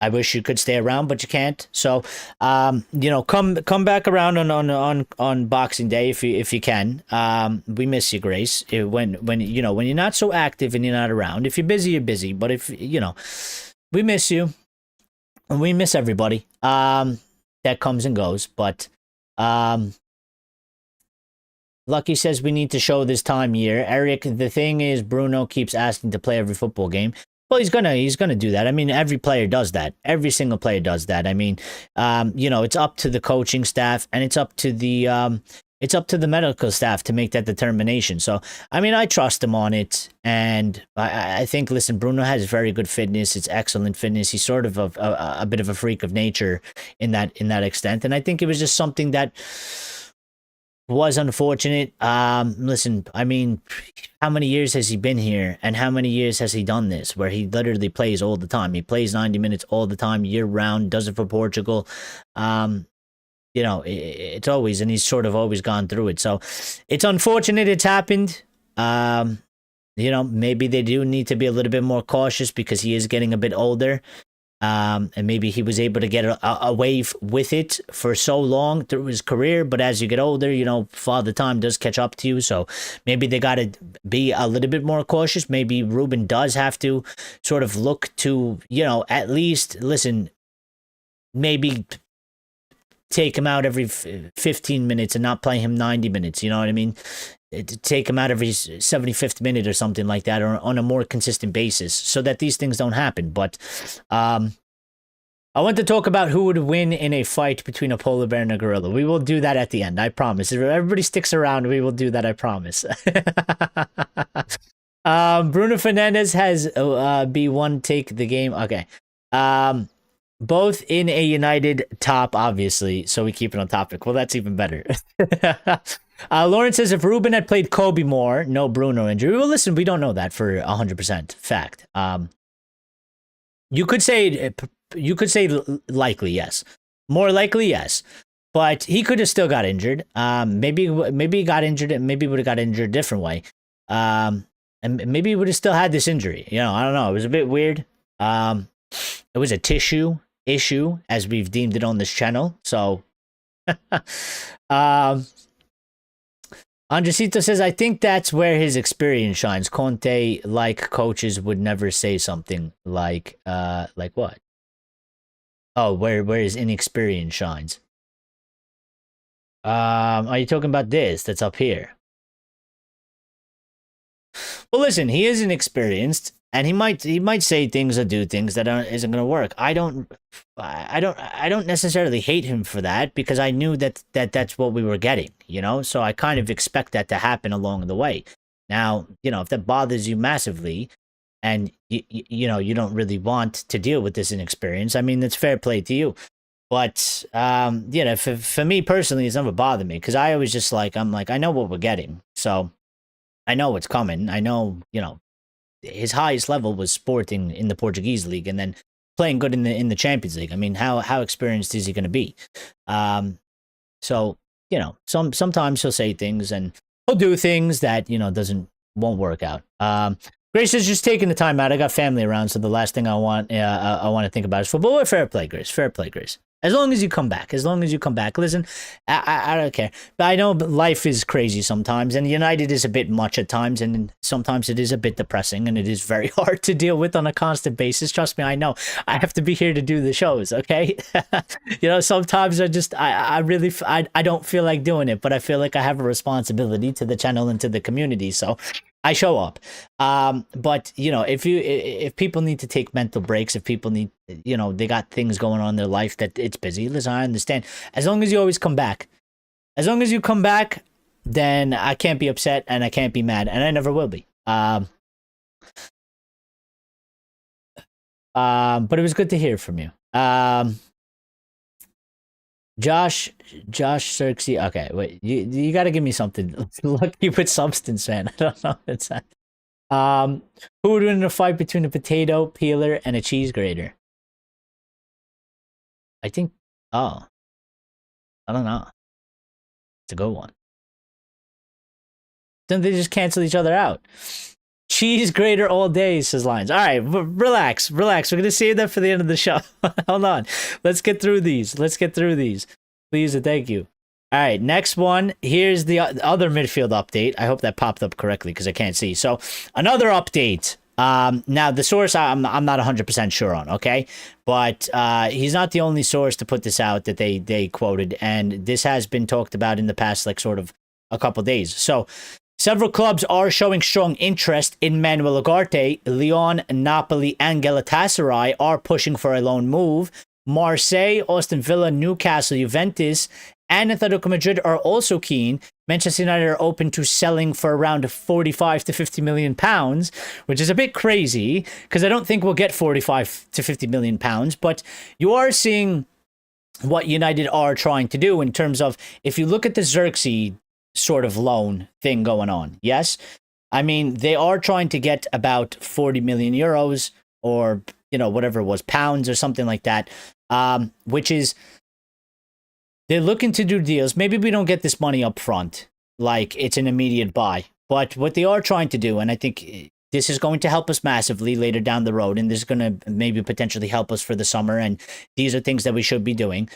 I wish you could stay around, but you can't. So, come back around on Boxing Day if you can. We miss you, Grace. When you're not so active and you're not around. If you're busy, you're busy. But if we miss you, and we miss everybody. That comes and goes. But Lucky says we need to show this time year. Eric, the thing is, Bruno keeps asking to play every football game. Well, he's gonna do that. I mean, every player does that. Every single player does that. I mean, it's up to the coaching staff and it's up to the medical staff to make that determination. So, I mean, I trust him on it, and I think, listen, Bruno has very good fitness. It's excellent fitness. He's sort of a bit of a freak of nature in that extent, and I think it was just something that was unfortunate. Listen, I mean, how many years has he been here, and how many years has he done this where he literally plays all the time? He plays 90 minutes all the time, year round, does it for Portugal. It's always, and he's sort of always gone through it. So it's unfortunate it's happened. Maybe they do need to be a little bit more cautious because he is getting a bit older. And maybe he was able to get away with it for so long through his career. But as you get older, father time does catch up to you. So maybe they got to be a little bit more cautious. Maybe Ruben does have to sort of look to, at least, listen, maybe take him out every 15 minutes and not play him 90 minutes. You know what I mean? Take him out every 75th minute or something like that, or on a more consistent basis, so that these things don't happen. But I want to talk about who would win in a fight between a polar bear and a gorilla. We will do that at the end, I promise. If everybody sticks around, we will do that, I promise. Bruno Fernandes has B1 take the game. Okay. Both in a United top, obviously, so we keep it on topic. Well, that's even better. Lawrence says, if Ruben had played Kobe more, no Bruno injury. Well, listen, we don't know that for 100% fact. You could say likely, yes. More likely, yes. But he could have still got injured. Maybe he got injured, and maybe would have got injured a different way. And maybe he would have still had this injury. I don't know. It was a bit weird. It was a tissue issue, as we've deemed it on this channel. So, Andresito says, I think that's where his experience shines. Conte, like coaches, would never say something like what? Oh, where his inexperience shines. Are you talking about this that's up here? Well, listen, he is inexperienced, and he might say things or do things that isn't going to work. I don't necessarily hate him for that, because I knew that's what we were getting, So I kind of expect that to happen along the way. Now, if that bothers you massively, and you don't really want to deal with this inexperience, I mean, that's fair play to you. But for me personally, it's never bothered me, because I always just I know what we're getting, so I know what's coming. I know, his highest level was Sporting in the Portuguese league, and then playing good in the Champions League. I mean, how experienced is he going to be? So sometimes he'll say things and he'll do things that won't work out. Grace is just taking the time out. I got family around, so the last thing I want to think about is football. Fair play, Grace. Fair play, Grace. As long as you come back. Listen, I don't care. But I know life is crazy sometimes, and United is a bit much at times, and sometimes it is a bit depressing, and it is very hard to deal with on a constant basis. Trust me, I know. I have to be here to do the shows, okay? Sometimes I don't feel like doing it, but I feel like I have a responsibility to the channel and to the community, so I show up. But if people need to take mental breaks, if people need, they got things going on in their life that it's busy, listen, I understand. As long as you always come back. As long as you come back, then I can't be upset and I can't be mad, and I never will be. But it was good to hear from you. Josh Xerxes. Okay, wait. You got to give me something. Lucky with substance, man. I don't know. It's that. Who would win in a fight between a potato peeler and a cheese grater? I think. Oh, I don't know. It's a good one. Then they just cancel each other out. cheese grater all day, says Lions. All right, relax. We're going to save that for the end of the show. Hold on. Let's get through these. Please and thank you. All right, next one. Here's the other midfield update. I hope that popped up correctly because I can't see. So another update. Now, the source I'm not 100% sure on, okay? But he's not the only source to put this out that they quoted. And this has been talked about in the past, like, sort of a couple days. So several clubs are showing strong interest in Manuel Ugarte. Lyon, Napoli, and Galatasaray are pushing for a loan move. Marseille, Aston Villa, Newcastle, Juventus, and Atletico Madrid are also keen. Manchester United are open to selling for around 45 to 50 million pounds, which is a bit crazy because I don't think we'll get 45 to 50 million pounds. But you are seeing what United are trying to do in terms of, if you look at the Xerxes sort of loan thing going on. Yes. I mean, they are trying to get about 40 million euros or, whatever it was, pounds or something like that, which is, they're looking to do deals. Maybe we don't get this money up front, like it's an immediate buy. But what they are trying to do, and I think this is going to help us massively later down the road, and this is going to maybe potentially help us for the summer, and these are things that we should be doing.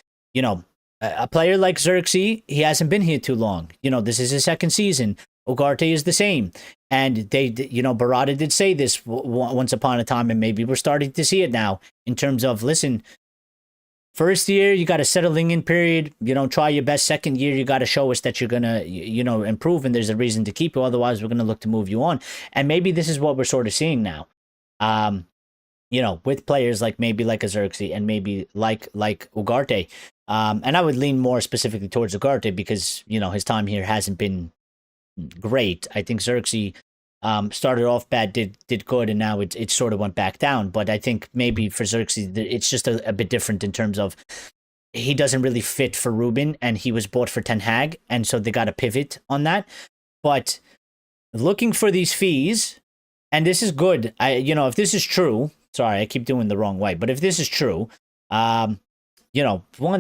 A player like Xerxes, he hasn't been here too long. This is his second season. Ugarte is the same. And they, Barada did say this once upon a time, and maybe we're starting to see it now in terms of, listen, first year, you got a settling in period. Try your best. Second year, you got to show us that you're going to, improve, and there's a reason to keep you. Otherwise, we're going to look to move you on. And maybe this is what we're sort of seeing now. With players like a Xerxes and maybe like Ugarte. And I would lean more specifically towards Ugarte because, his time here hasn't been great. I think Xerxes started off bad, did good, and now it sort of went back down. But I think maybe for Xerxes, it's just a bit different in terms of he doesn't really fit for Ruben, and he was bought for Ten Hag, and so they got to pivot on that. But looking for these fees, and this is good. If this is true, sorry, I keep doing the wrong way, but if this is true, one,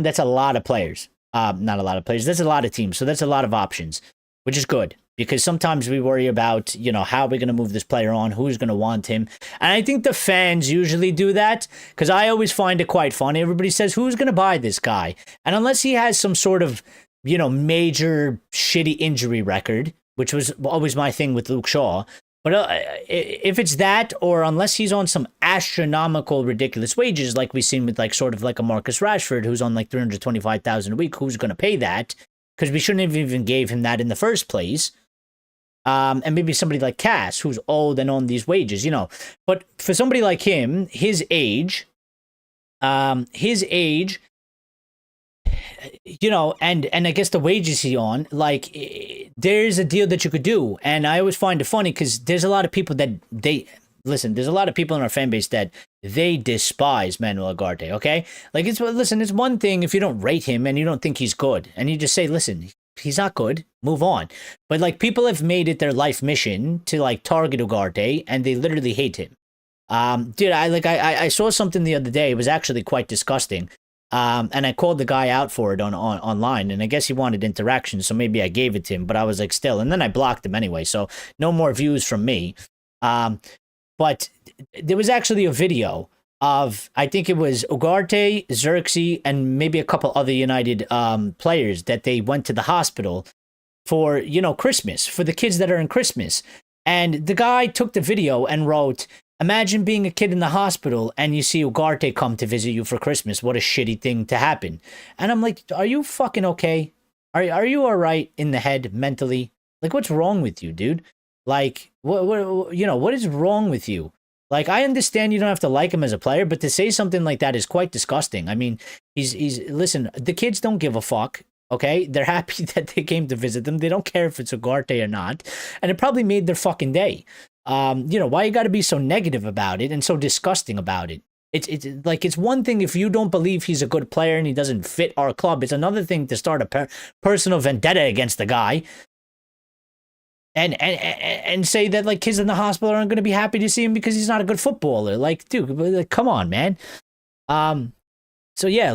that's a lot of players. Not a lot of players. That's a lot of teams, so that's a lot of options, which is good. Because sometimes we worry about, how are we going to move this player on? Who's going to want him? And I think the fans usually do that because I always find it quite funny. Everybody says, who's going to buy this guy? And unless he has some sort of, major shitty injury record, which was always my thing with Luke Shaw. But if it's that, or unless he's on some astronomical, ridiculous wages, like we've seen with sort of like a Marcus Rashford, who's on like 325,000 a week, who's going to pay that? Because we shouldn't have even gave him that in the first place. And maybe somebody like Cass, who's old and on these wages, But for somebody like him, his age, and I guess the wages he's on, there's a deal that you could do. And I always find it funny because there's a lot of people that there's a lot of people in our fan base that they despise Manuel Ugarte, okay? It's one thing if you don't rate him and you don't think he's good, and you just say, listen, he's not good, move on. But people have made it their life mission to target Ugarte, and they literally hate him. I saw something the other day. It was actually quite disgusting. And I called the guy out for it on online, and I guess he wanted interaction, so maybe I gave it to him, but I was still, and then I blocked him anyway, so no more views from me. But there was actually a video of, I think it was Ugarte, Xerxes, and maybe a couple other United players that they went to the hospital for, Christmas, for the kids that are in Christmas. And the guy took the video and wrote, imagine being a kid in the hospital and you see Ugarte come to visit you for Christmas. What a shitty thing to happen. And I'm like, are you fucking okay? Are you all right in the head mentally? What's wrong with you, dude? What is wrong with you? I understand you don't have to like him as a player, but to say something like that is quite disgusting. I mean, listen, the kids don't give a fuck, okay? They're happy that they came to visit them. They don't care if it's Ugarte or not. And it probably made their fucking day. Why you gotta be so negative about it and so disgusting about it? It's one thing if you don't believe he's a good player and he doesn't fit our club. It's another thing to start a personal vendetta against the guy. And say that kids in the hospital aren't going to be happy to see him because he's not a good footballer. Dude, come on, man. So yeah,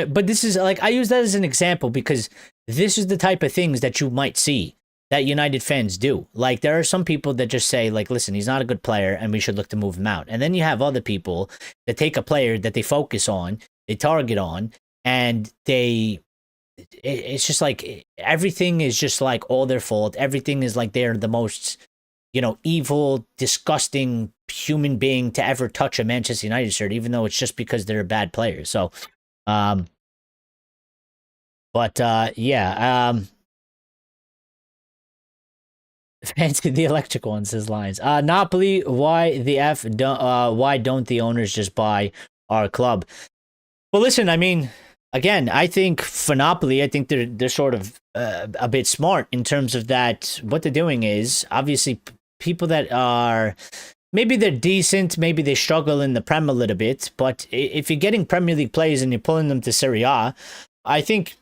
but this is I use that as an example because this is the type of things that you might see that United fans do. Like, there are some people that just say, like, listen, he's not a good player and we should look to move him out. And then you have other people that take a player that they focus on, they target on, and it's just like everything is just like all their fault. Everything is like they're the most, evil, disgusting human being to ever touch a Manchester United shirt, even though it's just because they're a bad player. So, fancy the electric one, says Lions. Napoli, why don't the owners just buy our club? Well, listen, I mean, again, I think for Napoli, I think they're sort of a bit smart in terms of that. What they're doing is obviously people that are maybe they're decent, maybe they struggle in the Prem a little bit, but if you're getting Premier League players and you're pulling them to Serie A, I think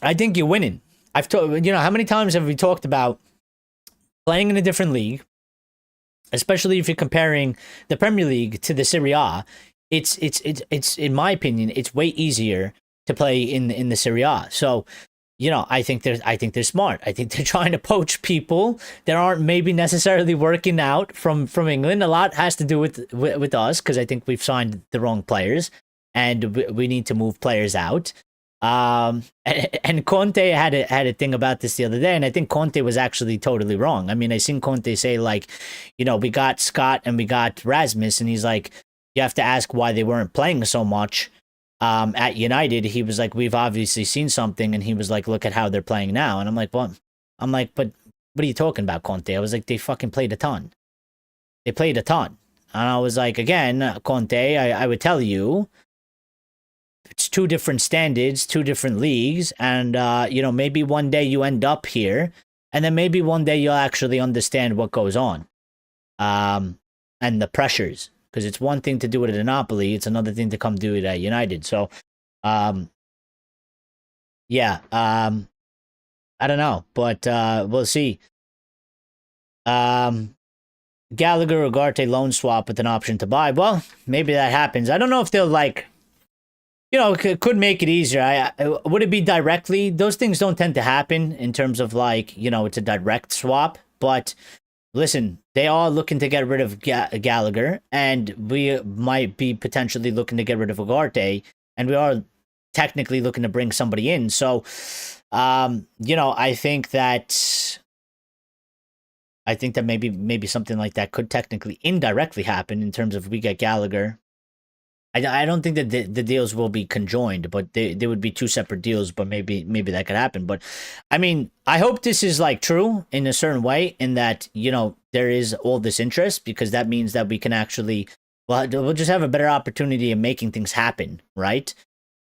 you're winning. I've told how many times have we talked about playing in a different league, especially if you're comparing the Premier League to the Serie A. It's in my opinion, it's way easier to play in the Serie A. So, I think they're smart. I think they're trying to poach people that aren't maybe necessarily working out from England. A lot has to do with us, because I think we've signed the wrong players and we need to move players out. And Conte had a thing about this the other day, and I think Conte was actually totally wrong. I mean, I seen Conte say, like, we got Scott and we got Rasmus, and he's like, you have to ask why they weren't playing so much at United. He was like, we've obviously seen something, and he was like, look at how they're playing now. And I'm like, but what are you talking about, Conte? I was like, they fucking played a ton. They played a ton. And I was like, again, Conte, I would tell you, it's two different standards, two different leagues, and maybe one day you end up here, and then maybe one day you'll actually understand what goes on, and the pressures. Because it's one thing to do it at Napoli, it's another thing to come do it at United. So, I don't know, but we'll see. Gallagher, Ugarte loan swap with an option to buy. Well, maybe that happens. I don't know if they'll could make it easier. Would it be directly? Those things don't tend to happen in terms of it's a direct swap. But listen, they are looking to get rid of Gallagher, and we might be potentially looking to get rid of Ugarte, and we are technically looking to bring somebody in. So, I think that maybe something like that could technically indirectly happen in terms of we get Gallagher. I don't think that the deals will be conjoined, but they would be two separate deals, but maybe that could happen. But I mean, I hope this is true in a certain way, in that, there is all this interest, because that means that we can actually, we'll just have a better opportunity of making things happen. Right.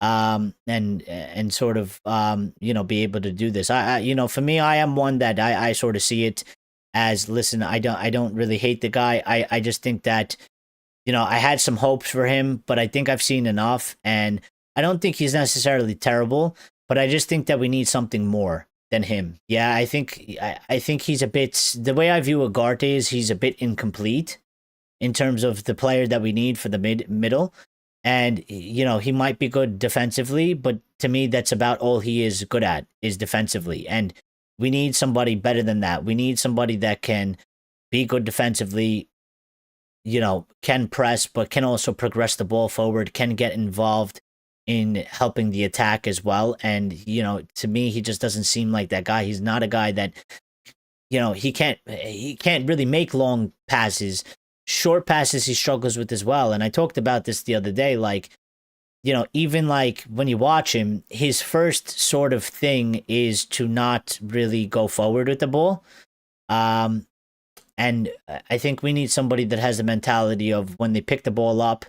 And sort of, be able to do this. For me, I am one that I sort of see it as, listen, I don't really hate the guy. I just think that, I had some hopes for him, but I think I've seen enough, and I don't think he's necessarily terrible, but I just think that we need something more than him. Yeah, I think he's a bit, the way I view Ugarte is he's a bit incomplete in terms of the player that we need for the middle. And, he might be good defensively, but to me, that's about all he is good at, is defensively. And we need somebody better than that. We need somebody that can be good defensively, can press, but can also progress the ball forward, can get involved in helping the attack as well. And, to me, he just doesn't seem like that guy. He's not a guy that, he can't really make long passes. Short passes he struggles with as well. And I talked about this the other day, even when you watch him, his first sort of thing is to not really go forward with the ball. And I think we need somebody that has the mentality of, when they pick the ball up,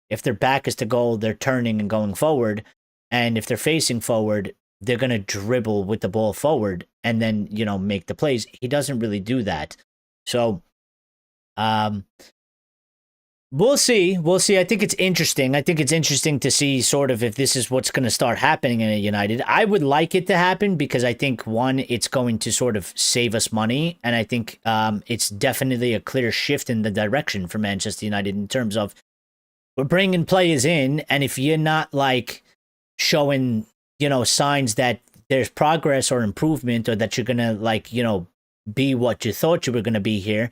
if their back is to goal, they're turning and going forward. And if they're facing forward, they're going to dribble with the ball forward and then, make the plays. He doesn't really do that. So, we'll see. I think it's interesting. I think it's interesting to see sort of if this is what's going to start happening in United. I would like it to happen, because I think, one, it's going to sort of save us money. And I think it's definitely a clear shift in the direction for Manchester United in terms of, we're bringing players in. And if you're not showing, signs that there's progress or improvement, or that you're gonna like, be what you thought you were gonna be here,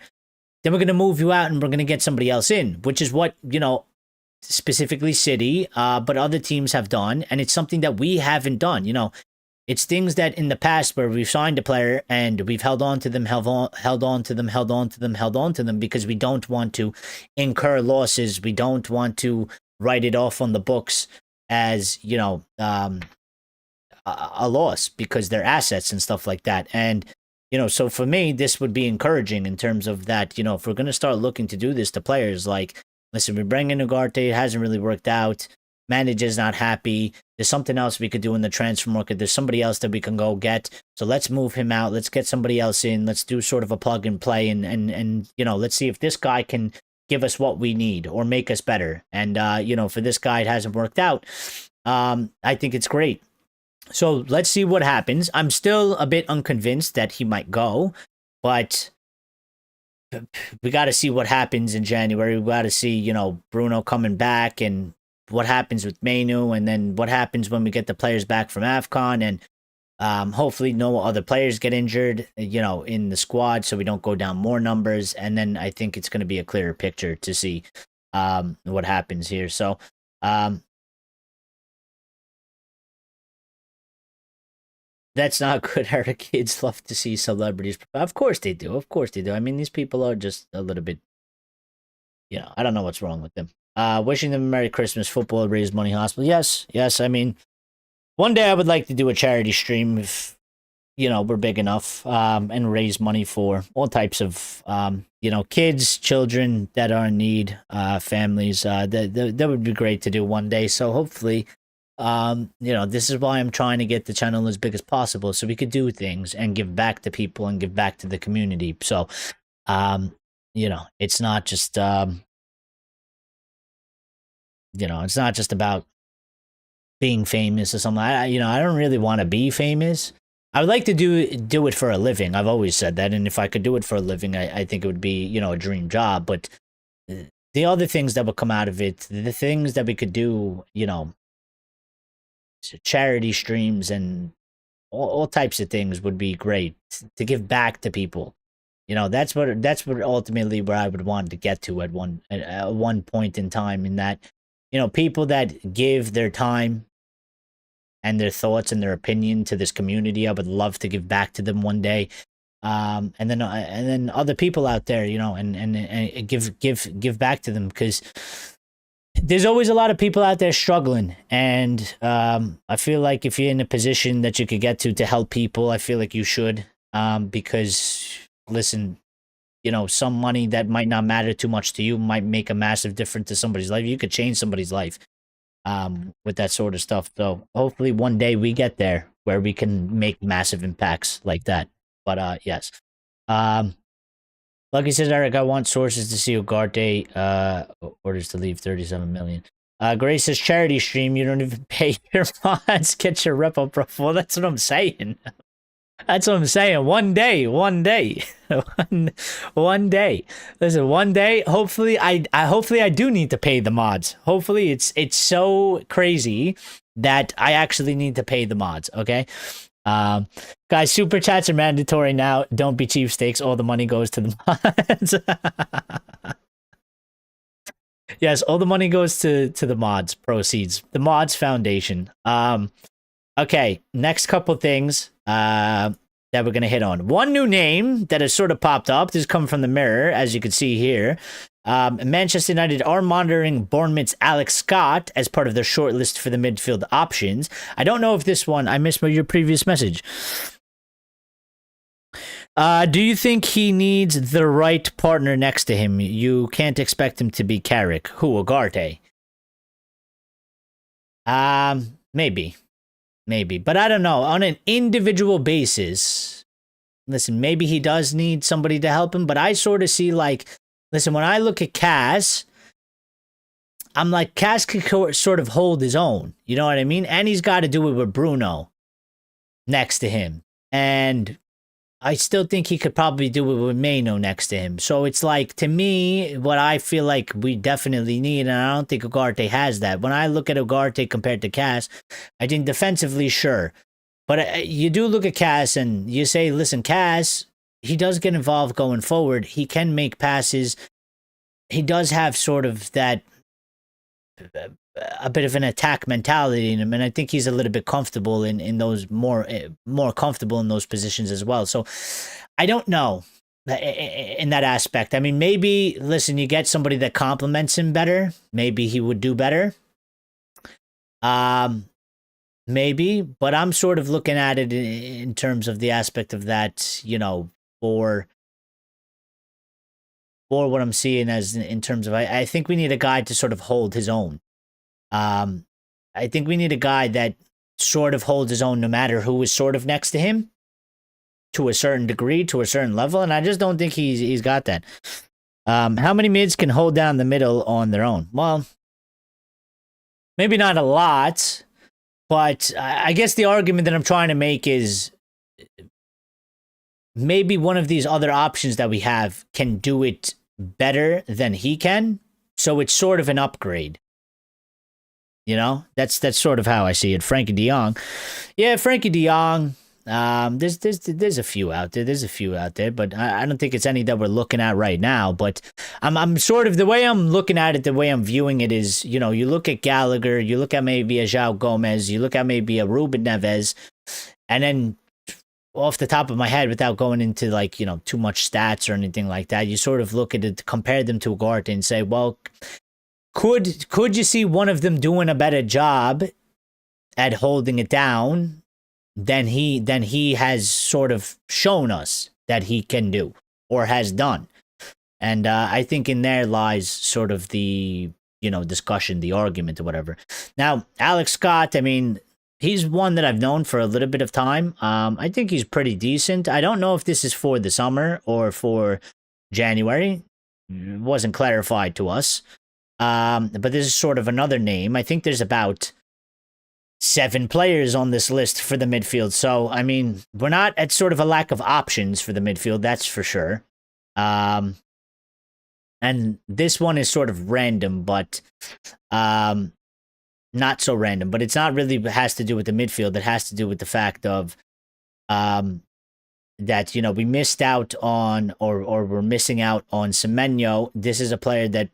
then we're gonna move you out and we're gonna get somebody else in, which is what, specifically City, but other teams have done, and it's something that we haven't done. It's things that in the past where we've signed a player and we've held on to them, held on to them because we don't want to incur losses. We don't want to write it off on the books as, a loss because they're assets and stuff like that. And, so for me, this would be encouraging in terms of that, if we're going to start looking to do this to players, like, listen, we bring in Ugarte, it hasn't really worked out. Manager's not happy. There's something else we could do in the transfer market. There's somebody else that we can go get. So let's move him out. Let's get somebody else in. Let's do sort of a plug and play, and let's see if this guy can give us what we need or make us better. And for this guy, it hasn't worked out. I think it's great. So let's see what happens. I'm still a bit unconvinced that he might go, but we got to see what happens in January. We got to see, Bruno coming back and what happens with Mainoo, and then what happens when we get the players back from AFCON, and hopefully no other players get injured, in the squad, so we don't go down more numbers. And then I think it's going to be a clearer picture to see what happens here. So that's not good. Our kids love to see celebrities. Of course they do. Of course they do. I mean, these people are just a little bit, I don't know what's wrong with them. Wishing them a Merry Christmas. Football Raise Money Hospital. Yes. I mean, one day I would like to do a charity stream if, we're big enough, and raise money for all types of, kids, children that are in need, families. That would be great to do one day. So hopefully, this is why I'm trying to get the channel as big as possible, so we could do things and give back to people and give back to the community. So, it's not just, it's not just about being famous or something. I don't really want to be famous. I would like to do it for a living. I've always said that, and if I could do it for a living, I think it would be, a dream job. But the other things that would come out of it, the things that we could do, charity streams and all types of things would be great to give back to people. That's what ultimately where I would want to get to at one point in time, in that, people that give their time and their thoughts and their opinion to this community, I would love to give back to them one day. And then other people out there, and give back to them, because there's always a lot of people out there struggling. And I feel like if you're in a position that you could get to help people, I feel like you should, because listen, some money that might not matter too much to you might make a massive difference to somebody's life. You could change somebody's life with that sort of stuff. So hopefully one day we get there where we can make massive impacts like that. But yes. Lucky says, Eric, I want sources to see Ugarte orders to leave 37 million. Grace says, charity stream, you don't even pay your mods, get your rep up. Well, that's what I'm saying. That's what I'm saying. One day. one day. Listen, one day, hopefully I do need to pay the mods. Hopefully it's so crazy that I actually need to pay the mods, okay? Guys, super chats are mandatory now. Don't be cheapsteaks. All the money goes to the mods. Yes, all the money goes to the mods proceeds. The mods foundation. Okay, next couple things that we're going to hit on. One new name that has sort of popped up. This is coming from the Mirror, as you can see here. Manchester United are monitoring Bournemouth's Alex Scott as part of their shortlist for the midfield options. I don't know if this one, I missed your previous message. Do you think he needs the right partner next to him? You can't expect him to be Carrick. Who, Ugarte? Maybe, but I don't know. On an individual basis, listen, maybe he does need somebody to help him, but I sort of see like, listen, when I look at Cass, I'm like, Cass could sort of hold his own. You know what I mean? And he's got to do it with Bruno next to him. And I still think he could probably do it with Mainoo next to him. So it's like, to me, what I feel like we definitely need, and I don't think Ugarte has that. When I look at Ugarte compared to Cass, I think defensively, sure. But you do look at Cass and you say, listen, Cass, he does get involved going forward. He can make passes. He does have sort of that a bit of an attack mentality in him, and I think he's a little bit comfortable in those more comfortable in those positions as well. So I don't know in that aspect. I mean, maybe listen, you get somebody that complements him better, maybe he would do better. Maybe, but I'm sort of looking at it in terms of the aspect of that, you know, for what I'm seeing as in terms of I think we need a guy to sort of hold his own. I think we need a guy that sort of holds his own no matter who is sort of next to him to a certain degree, to a certain level, and I just don't think he's got that. How many mids can hold down the middle on their own? Well, maybe not a lot, but I guess the argument that I'm trying to make is maybe one of these other options that we have can do it better than he can, so it's sort of an upgrade. You know, that's sort of how I see it. Frankie de Jong. Yeah, Frankie de Jong. There's a few out there. There's a few out there, but I don't think it's any that we're looking at right now. But I'm sort of the way I'm looking at it, the way I'm viewing it is, you know, you look at Gallagher, you look at maybe a João Gomez, you look at maybe a Ruben Neves, and then off the top of my head, without going into like, you know, too much stats or anything like that, you sort of look at it, compare them to Ugarte and say, well, could you see one of them doing a better job at holding it down than he has sort of shown us that he can do or has done? And I think in there lies sort of the, you know, discussion, the argument or whatever. Now, Alex Scott, I mean, he's one that I've known for a little bit of time. I think he's pretty decent. I don't know if this is for the summer or for January. It wasn't clarified to us. But this is sort of another name. I think there's about 7 players on this list for the midfield. So, I mean, we're not at sort of a lack of options for the midfield, that's for sure. And this one is sort of random, but not so random. But it's not really has to do with the midfield. It has to do with the fact of that, you know, we missed out on or we're missing out on Semenyo. This is a player that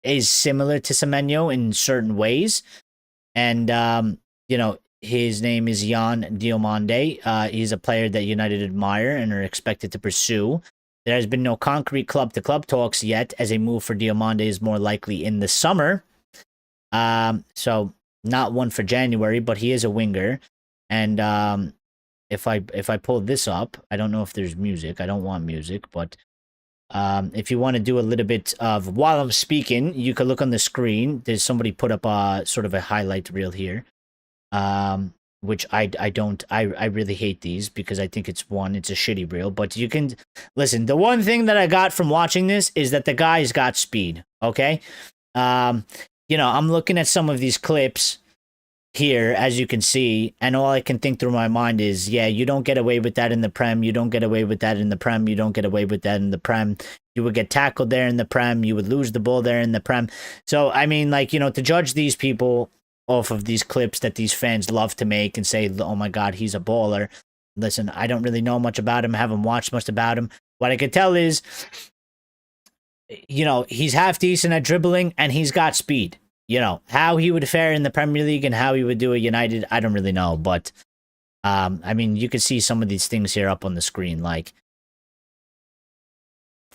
is similar to Semenyo in certain ways. And, you know, his name is Jan Diomande. He's a player that United admire and are expected to pursue. There has been no concrete club-to-club talks yet, as a move for Diomande is more likely in the summer. So not one for January, but he is a winger. And if I pull this up, I don't know if there's music. I don't want music, but if you want to do a little bit of while I'm speaking, you can look on the screen. There's somebody put up a sort of a highlight reel here, which I really hate these because I think it's a shitty reel. But you can listen. The one thing that I got from watching this is that the guy's got speed. Okay, you know, I'm looking at some of these clips here, as you can see, and all I can think through my mind is, yeah, you don't get away with that in the Prem, you don't get away with that in the Prem, you don't get away with that in the Prem. You would get tackled there in the Prem, you would lose the ball there in the Prem. So, I mean, like, you know, to judge these people off of these clips that these fans love to make and say, oh my God, he's a baller. Listen, I don't really know much about him, haven't watched much about him. What I could tell is, you know, he's half decent at dribbling and he's got speed. You know, how he would fare in the Premier League and how he would do at United, I don't really know. But, I mean, you can see some of these things here up on the screen. Like,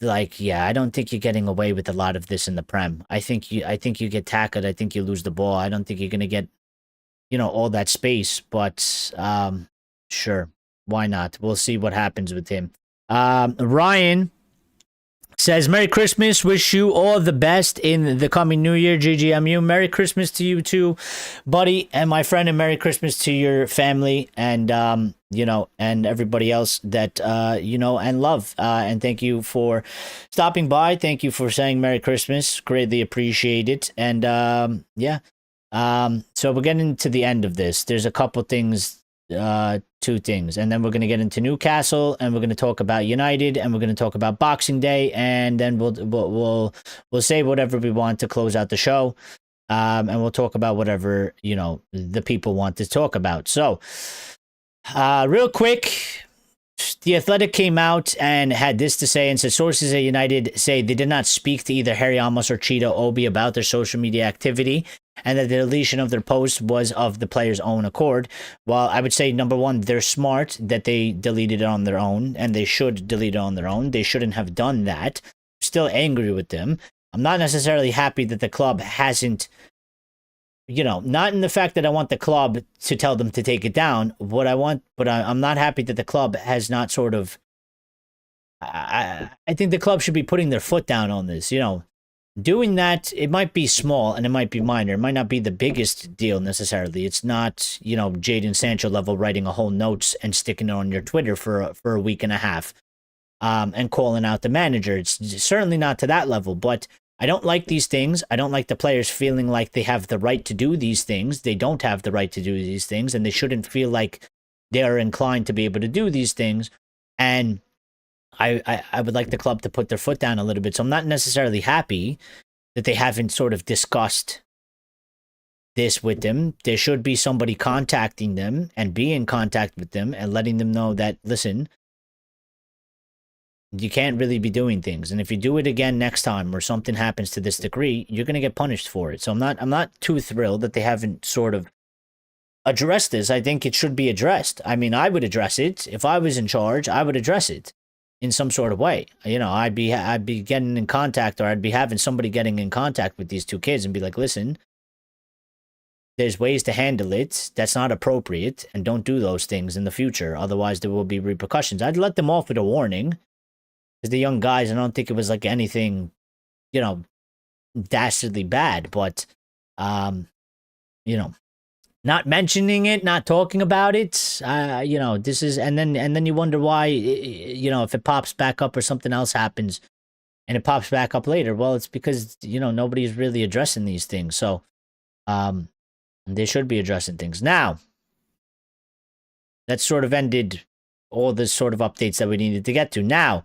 yeah, I don't think you're getting away with a lot of this in the Prem. I think you get tackled. I think you lose the ball. I don't think you're going to get, you know, all that space. But, sure, why not? We'll see what happens with him. Ryan says, Merry Christmas. Wish you all the best in the coming New Year, GGMU. Merry Christmas to you too, buddy, and my friend, and Merry Christmas to your family and, you know, and everybody else that, you know, and love. And thank you for stopping by. Thank you for saying Merry Christmas. Greatly appreciate it. And, yeah. So we're getting to the end of this. There's a couple things, 2 things, and then we're going to get into Newcastle, and we're going to talk about United, and we're going to talk about Boxing Day, and then we'll say whatever we want to close out the show, and we'll talk about whatever, you know, the people want to talk about. So Real quick, The Athletic came out and had this to say and said sources at United say they did not speak to either Harry Amos or Cheetah Obi about their social media activity and that the deletion of their post was of the player's own accord. Well, I would say, number one, they're smart that they deleted it on their own, and they should delete it on their own. They shouldn't have done that. Still angry with them. I'm not necessarily happy that the club hasn't, not in the fact that I want the club to tell them to take it down. I'm not happy that the club has not sort of. I think the club should be putting their foot down on this. Doing that, it might be small and it might be minor. It might not be the biggest deal necessarily. It's not, Jadon Sancho level writing a whole notes and sticking it on your Twitter for a week and a half, and calling out the manager. It's certainly not to that level, but I don't like these things. I don't like the players feeling like they have the right to do these things. They don't have the right to do these things, and they shouldn't feel like they are inclined to be able to do these things. And I would like the club to put their foot down a little bit. So I'm not necessarily happy that they haven't sort of discussed this with them. There should be somebody contacting them and be in contact with them and letting them know that, listen, you can't really be doing things. And if you do it again next time or something happens to this degree, you're going to get punished for it. So I'm not too thrilled that they haven't sort of addressed this. I think it should be addressed. I mean, I would address it. If I was in charge, I would address it in some sort of way. I'd be getting in contact, or I'd be having somebody getting in contact with these two kids and be like, listen, there's ways to handle it. That's not appropriate, and don't do those things in the future. Otherwise, there will be repercussions. I'd let them off with a warning, because the young guys, I don't think it was like anything, dastardly bad, but, not mentioning it, not talking about it, this is, and then you wonder why, if it pops back up or something else happens and it pops back up later. Well, it's because, nobody's really addressing these things. So, they should be addressing things. Now, that sort of ended all the sort of updates that we needed to get to. Now,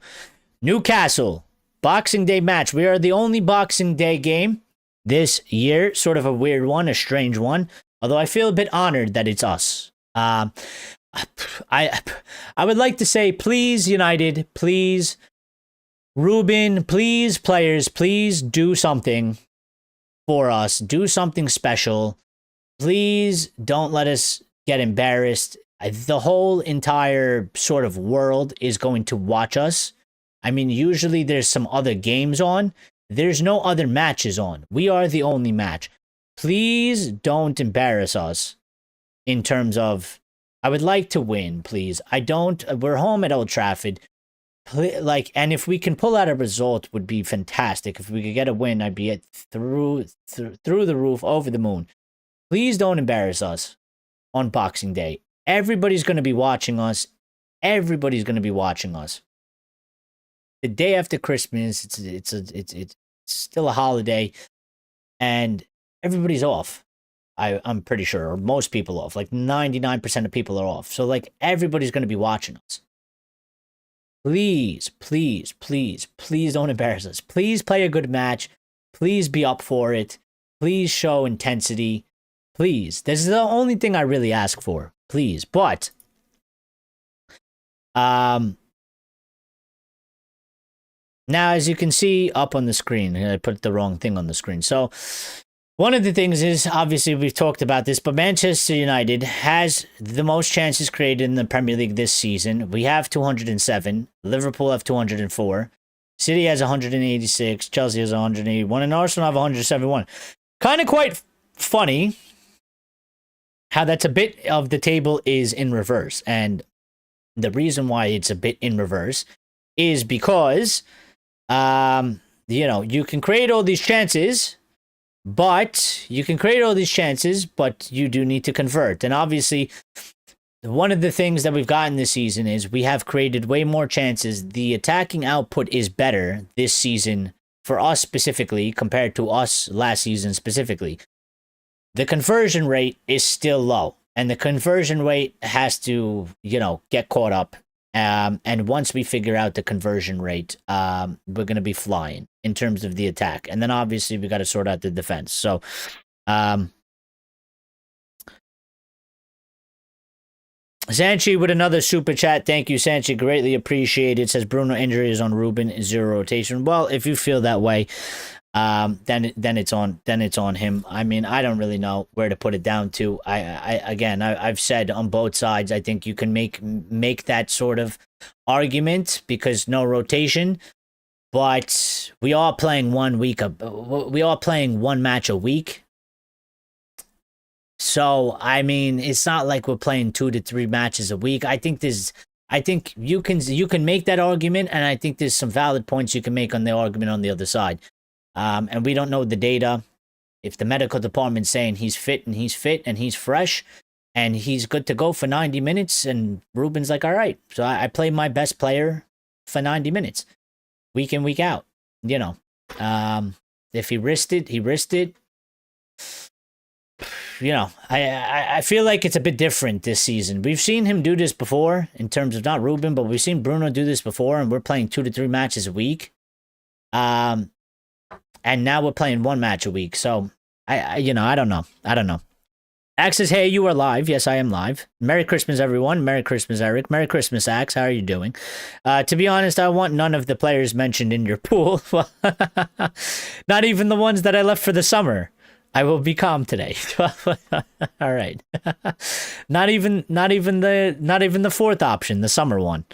Newcastle, Boxing Day match. We are the only Boxing Day game this year. Sort of a weird one, a strange one. Although I feel a bit honored that it's us. I would like to say, please, United, please, Ruben, please, players, please do something for us. Do something special. Please don't let us get embarrassed. The whole entire sort of world is going to watch us. I mean, usually there's some other games on. There's no other matches on. We are the only match. Please don't embarrass us in terms of, I would like to win, please. We're home at Old Trafford. And if we can pull out a result, would be fantastic. If we could get a win, I'd be through the roof, over the moon. Please don't embarrass us on Boxing Day. Everybody's going to be watching us. Everybody's going to be watching us. The day after Christmas, it's still a holiday, and everybody's off. I'm pretty sure, or most people off. Like 99% of people are off. So like everybody's going to be watching us. Please, please, please, please don't embarrass us. Please play a good match. Please be up for it. Please show intensity. Please. This is the only thing I really ask for. Please. But now, as you can see up on the screen, I put the wrong thing on the screen. So one of the things is, obviously, we've talked about this, but Manchester United has the most chances created in the Premier League this season. We have 207. Liverpool have 204. City has 186. Chelsea has 181. And Arsenal have 171. Kind of quite funny how that's a bit of the table is in reverse. And the reason why it's a bit in reverse is because, you can create all these chances, but you do need to convert. And obviously, one of the things that we've gotten this season is we have created way more chances. The attacking output is better this season for us specifically compared to us last season specifically. The conversion rate is still low, and the conversion rate has to, get caught up. And once we figure out the conversion rate, we're going to be flying in terms of the attack. And then obviously we got to sort out the defense. So, Sanchi with another super chat. Thank you, Sanchi. Greatly appreciated. Says Bruno injury is on Ruben, 0 rotation. Well, if you feel that way, then it's on him. I mean, I don't really know where to put it down to. I've said on both sides. I think you can make that sort of argument because no rotation. But we are playing we are playing one match a week. So, I mean, it's not like we're playing 2 to 3 matches a week. I think you can make that argument, and I think there's some valid points you can make on the argument on the other side. And we don't know the data. If the medical department's saying he's fit and he's fresh and he's good to go for 90 minutes, and Ruben's like, all right, so I play my best player for 90 minutes, week in, week out. You know, if he risked it, he risked it. You know, I feel like it's a bit different this season. We've seen him do this before in terms of not Ruben, but we've seen Bruno do this before, and we're playing 2 to 3 matches a week. And now we're playing 1 match a week. So I don't know. Axe says, hey, you are live. Yes, I am live. Merry Christmas, everyone. Merry Christmas, Eric. Merry Christmas, Axe. How are you doing? To be honest, I want none of the players mentioned in your pool. Not even the ones that I left for the summer. I will be calm today. All right. Not even the fourth option, the summer one.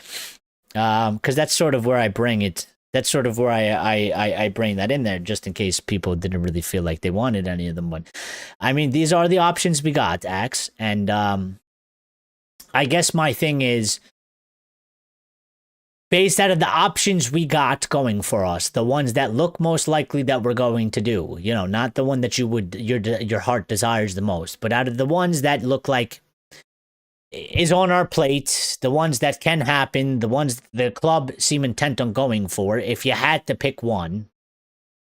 Because that's sort of where I bring it. That's sort of where I bring that in there, just in case people didn't really feel like they wanted any of them. But I mean, these are the options we got, Axe. And I guess my thing is, based out of the options we got going for us, the ones that look most likely that we're going to do, you know, not the one that your heart desires the most, but out of the ones that look like is on our plate, the ones that can happen, the ones the club seem intent on going for, if you had to pick one,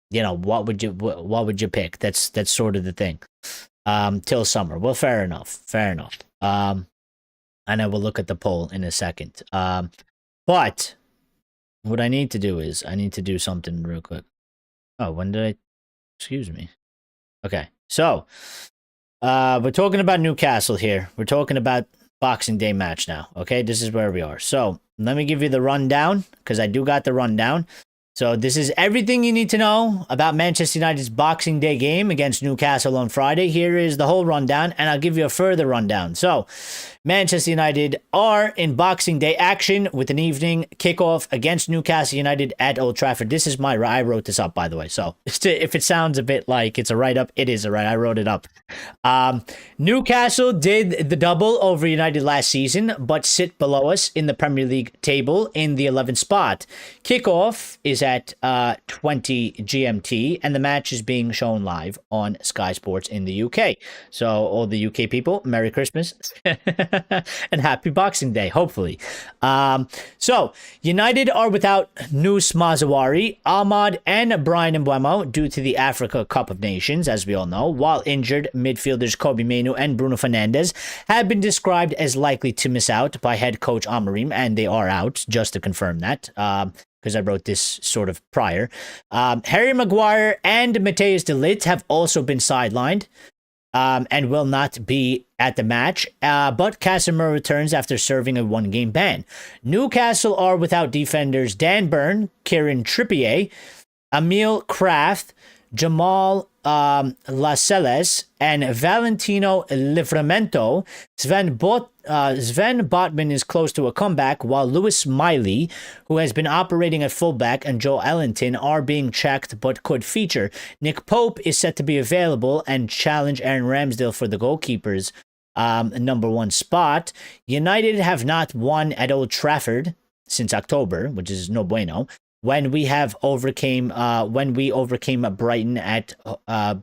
you know, what would you pick? That's sort of the thing. Till summer. Well, fair enough. And I will look at the poll in a second. But what I need to do is I need to do something real quick. Oh, when did I? Excuse me. Okay, so we're talking about Newcastle here. We're talking about Boxing Day match now. Okay, this is where we are. So let me give you the rundown because I do got the rundown. So this is everything you need to know about Manchester United's Boxing Day game against Newcastle on Friday. Here is the whole rundown, and I'll give you a further rundown. So Manchester United are in Boxing Day action with an evening kickoff against Newcastle United at Old Trafford. This is I wrote this up, by the way. So if it sounds a bit like it's a write-up, it is a write. I wrote it up. Newcastle did the double over United last season, but sit below us in the Premier League table in the 11th spot. Kickoff is at 20 GMT, and the match is being shown live on Sky Sports in the UK. So all the UK people, Merry Christmas. And happy Boxing Day, hopefully. So United are without Nus Mazawari, Ahmad, and Brian Mbeumo due to the Africa Cup of Nations, as we all know, while injured midfielders Kobe Mainoo and Bruno Fernandes have been described as likely to miss out by head coach Amorim, and they are out, just to confirm that. Because I wrote this sort of prior. Harry Maguire and Matthias de Ligt have also been sidelined. And will not be at the match. But Casemiro returns after serving a 1-game ban. Newcastle are without defenders Dan Burn, Kieran Trippier, Emil Kraft, Jamal Lascelles, and Valentino Livramento. Sven Botman is close to a comeback, while Lewis Miley, who has been operating at fullback, and Joe Ellington are being checked but could feature. Nick Pope is set to be available and challenge Aaron Ramsdale for the goalkeeper's number 1 spot. United have not won at Old Trafford since October, which is no bueno. When we overcame Brighton at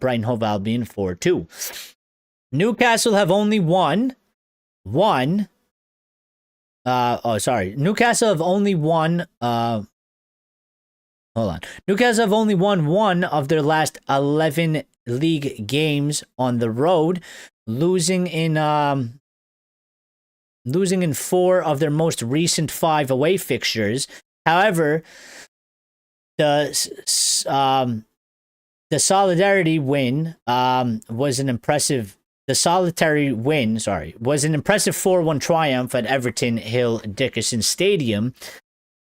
Brighton Hove Albion 4-2. Newcastle have only won one. Newcastle have only won. Hold on. Newcastle have only won one of their last 11 league games on the road, losing in 4 of their most recent 5 away fixtures. However, the Solidarity win was an impressive the solitary win, was an impressive 4-1 triumph at Everton Hill Dickinson Stadium.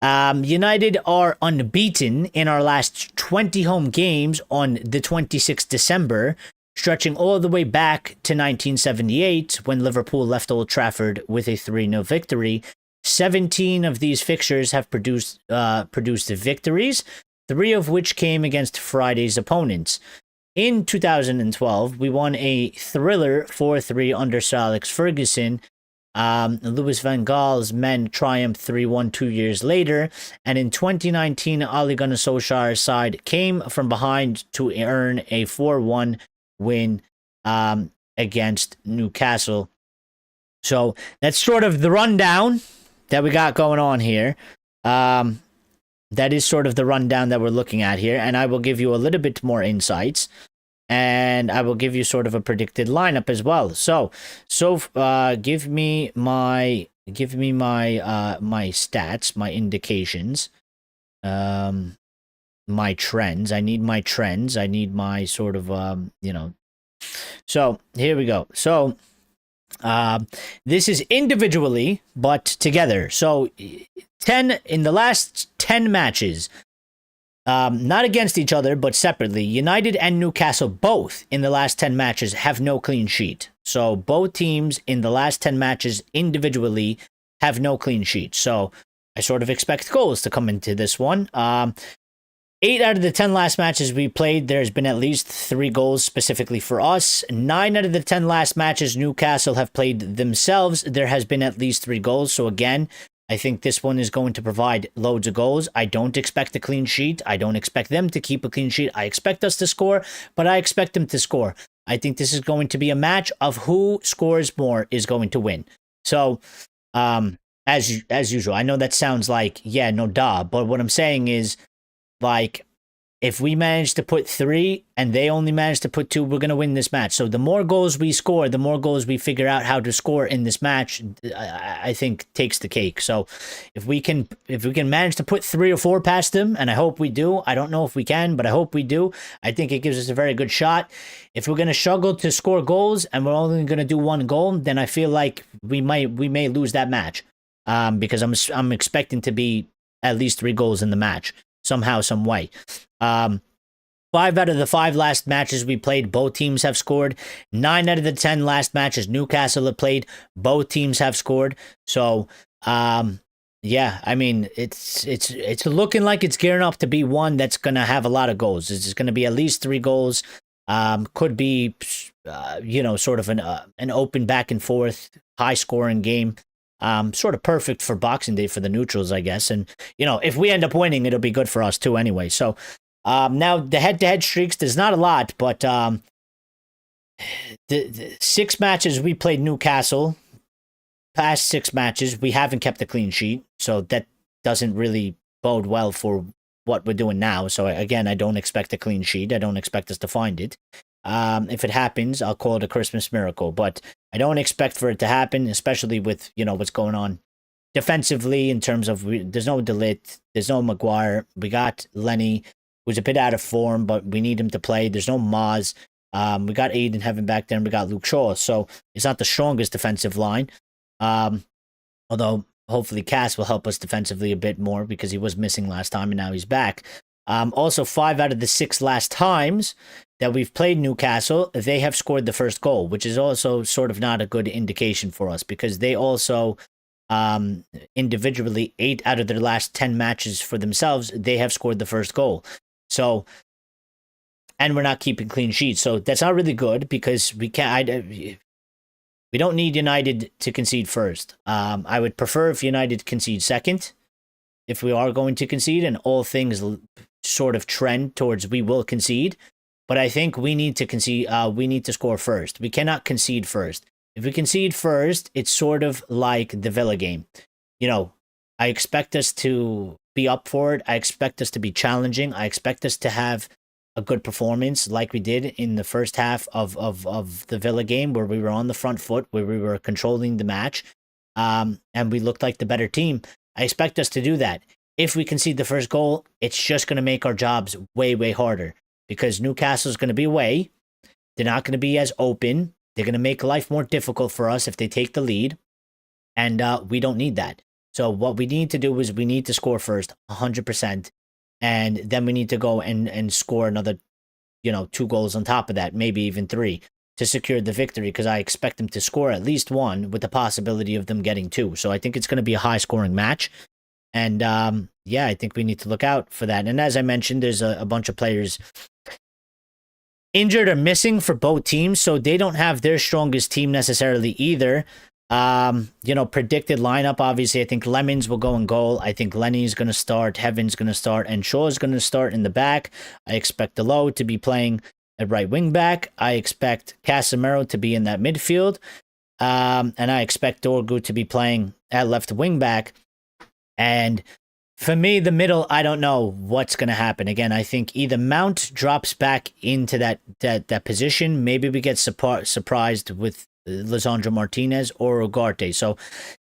United are unbeaten in our last 20 home games on the 26th December, stretching all the way back to 1978 when Liverpool left Old Trafford with a 3-0 victory. 17 of these fixtures have produced victories, 3 of which came against Friday's opponents. In 2012, we won a thriller 4-3 under Sir Alex Ferguson. Louis van Gaal's men triumphed 3-1 2 years later, and in 2019, Ole Gunnar Solskjaer's side came from behind to earn a 4-1 win against Newcastle. So that's sort of the rundown that we got going on here. That is sort of the rundown that we're looking at here, and I will give you a little bit more insights, and I will give you sort of a predicted lineup as well. So give me my my stats, my indications, my trends. I need my trends. I need my sort of So here we go. So this is individually, but together. So 10 in the last 10 matches, not against each other, but separately. United and Newcastle both in the last 10 matches have no clean sheet. So both teams in the last 10 matches individually have no clean sheet. So I sort of expect goals to come into this one. 8 out of the 10 last matches we played, there's been at least 3 goals specifically for us. 9 out of the 10 last matches Newcastle have played themselves, there has been at least 3 goals. So again, I think this one is going to provide loads of goals. I don't expect a clean sheet. I don't expect them to keep a clean sheet. I expect us to score, but I expect them to score. I think this is going to be a match of who scores more is going to win. So, as usual, I know that sounds like, yeah, no duh, but what I'm saying is, like, if we manage to put 3 and they only manage to put 2, we're going to win this match. So the more goals we score, the more goals we figure out how to score in this match, I think takes the cake. So if we can manage to put 3 or 4 past them, and I hope we do, I don't know if we can, but I hope we do, I think it gives us a very good shot. If we're going to struggle to score goals and we're only going to do 1 goal, then I feel like we may lose that match, because I'm expecting to be at least 3 goals in the match somehow, some way. 5 out of the 5 last matches we played, both teams have scored. 9 out of the 10 last matches Newcastle have played, both teams have scored. So, yeah, I mean, it's looking like it's gearing up to be one that's going to have a lot of goals. It's going to be at least 3 goals. Could be, sort of an open back and forth, high scoring game. Sort of perfect for Boxing Day for the neutrals, I guess. And, if we end up winning, it'll be good for us too anyway. So, now the head-to-head streaks, there's not a lot, but the 6 matches we played Newcastle, past 6 matches, we haven't kept a clean sheet. So that doesn't really bode well for what we're doing now. So again, I don't expect a clean sheet. I don't expect us to find it. If it happens, I'll call it a Christmas miracle, but I don't expect for it to happen, especially with, what's going on defensively in terms of there's no De Ligt, there's no Maguire. We got Lenny, who's a bit out of form, but we need him to play. There's no Maz. We got Aiden Heaven back there, and we got Luke Shaw. So it's not the strongest defensive line. Although hopefully Cass will help us defensively a bit more because he was missing last time and now he's back. Also, 5 out of the 6 last times that we've played Newcastle, they have scored the first goal, which is also sort of not a good indication for us because they also, individually, 8 out of their last 10 matches for themselves, they have scored the first goal. So, and we're not keeping clean sheets. So that's not really good because we don't need United to concede first. I would prefer if United concede second, if we are going to concede, and all things sort of trend towards we will concede. But I think we need to concede. We need to score first. We cannot concede first. If we concede first, it's sort of like the Villa game. I expect us to be up for it. I expect us to be challenging. I expect us to have a good performance like we did in the first half of the Villa game, where we were on the front foot, where we were controlling the match, and we looked like the better team. I expect us to do that. If we concede the first goal, it's just going to make our jobs way, way harder because Newcastle is going to be away. They're not going to be as open. They're going to make life more difficult for us if they take the lead. And we don't need that. So what we need to do is we need to score first, 100%. And then we need to go and score another, 2 goals on top of that, maybe even 3 to secure the victory, because I expect them to score at least 1 with the possibility of them getting 2. So I think it's going to be a high-scoring match. And, yeah, I think we need to look out for that. And as I mentioned, there's a bunch of players injured or missing for both teams, so they don't have their strongest team necessarily either. Predicted lineup, obviously, I think Lemons will go in goal. I think Lenny's going to start, Heaven's going to start, and Shaw's going to start in the back. I expect Delo to be playing at right wing back. I expect Casemiro to be in that midfield. And I expect Dorgu to be playing at left wing back. And for me, the middle, I don't know what's going to happen. Again, I think either Mount drops back into that position. Maybe we get surprised with Lisandro Martinez or Ugarte. So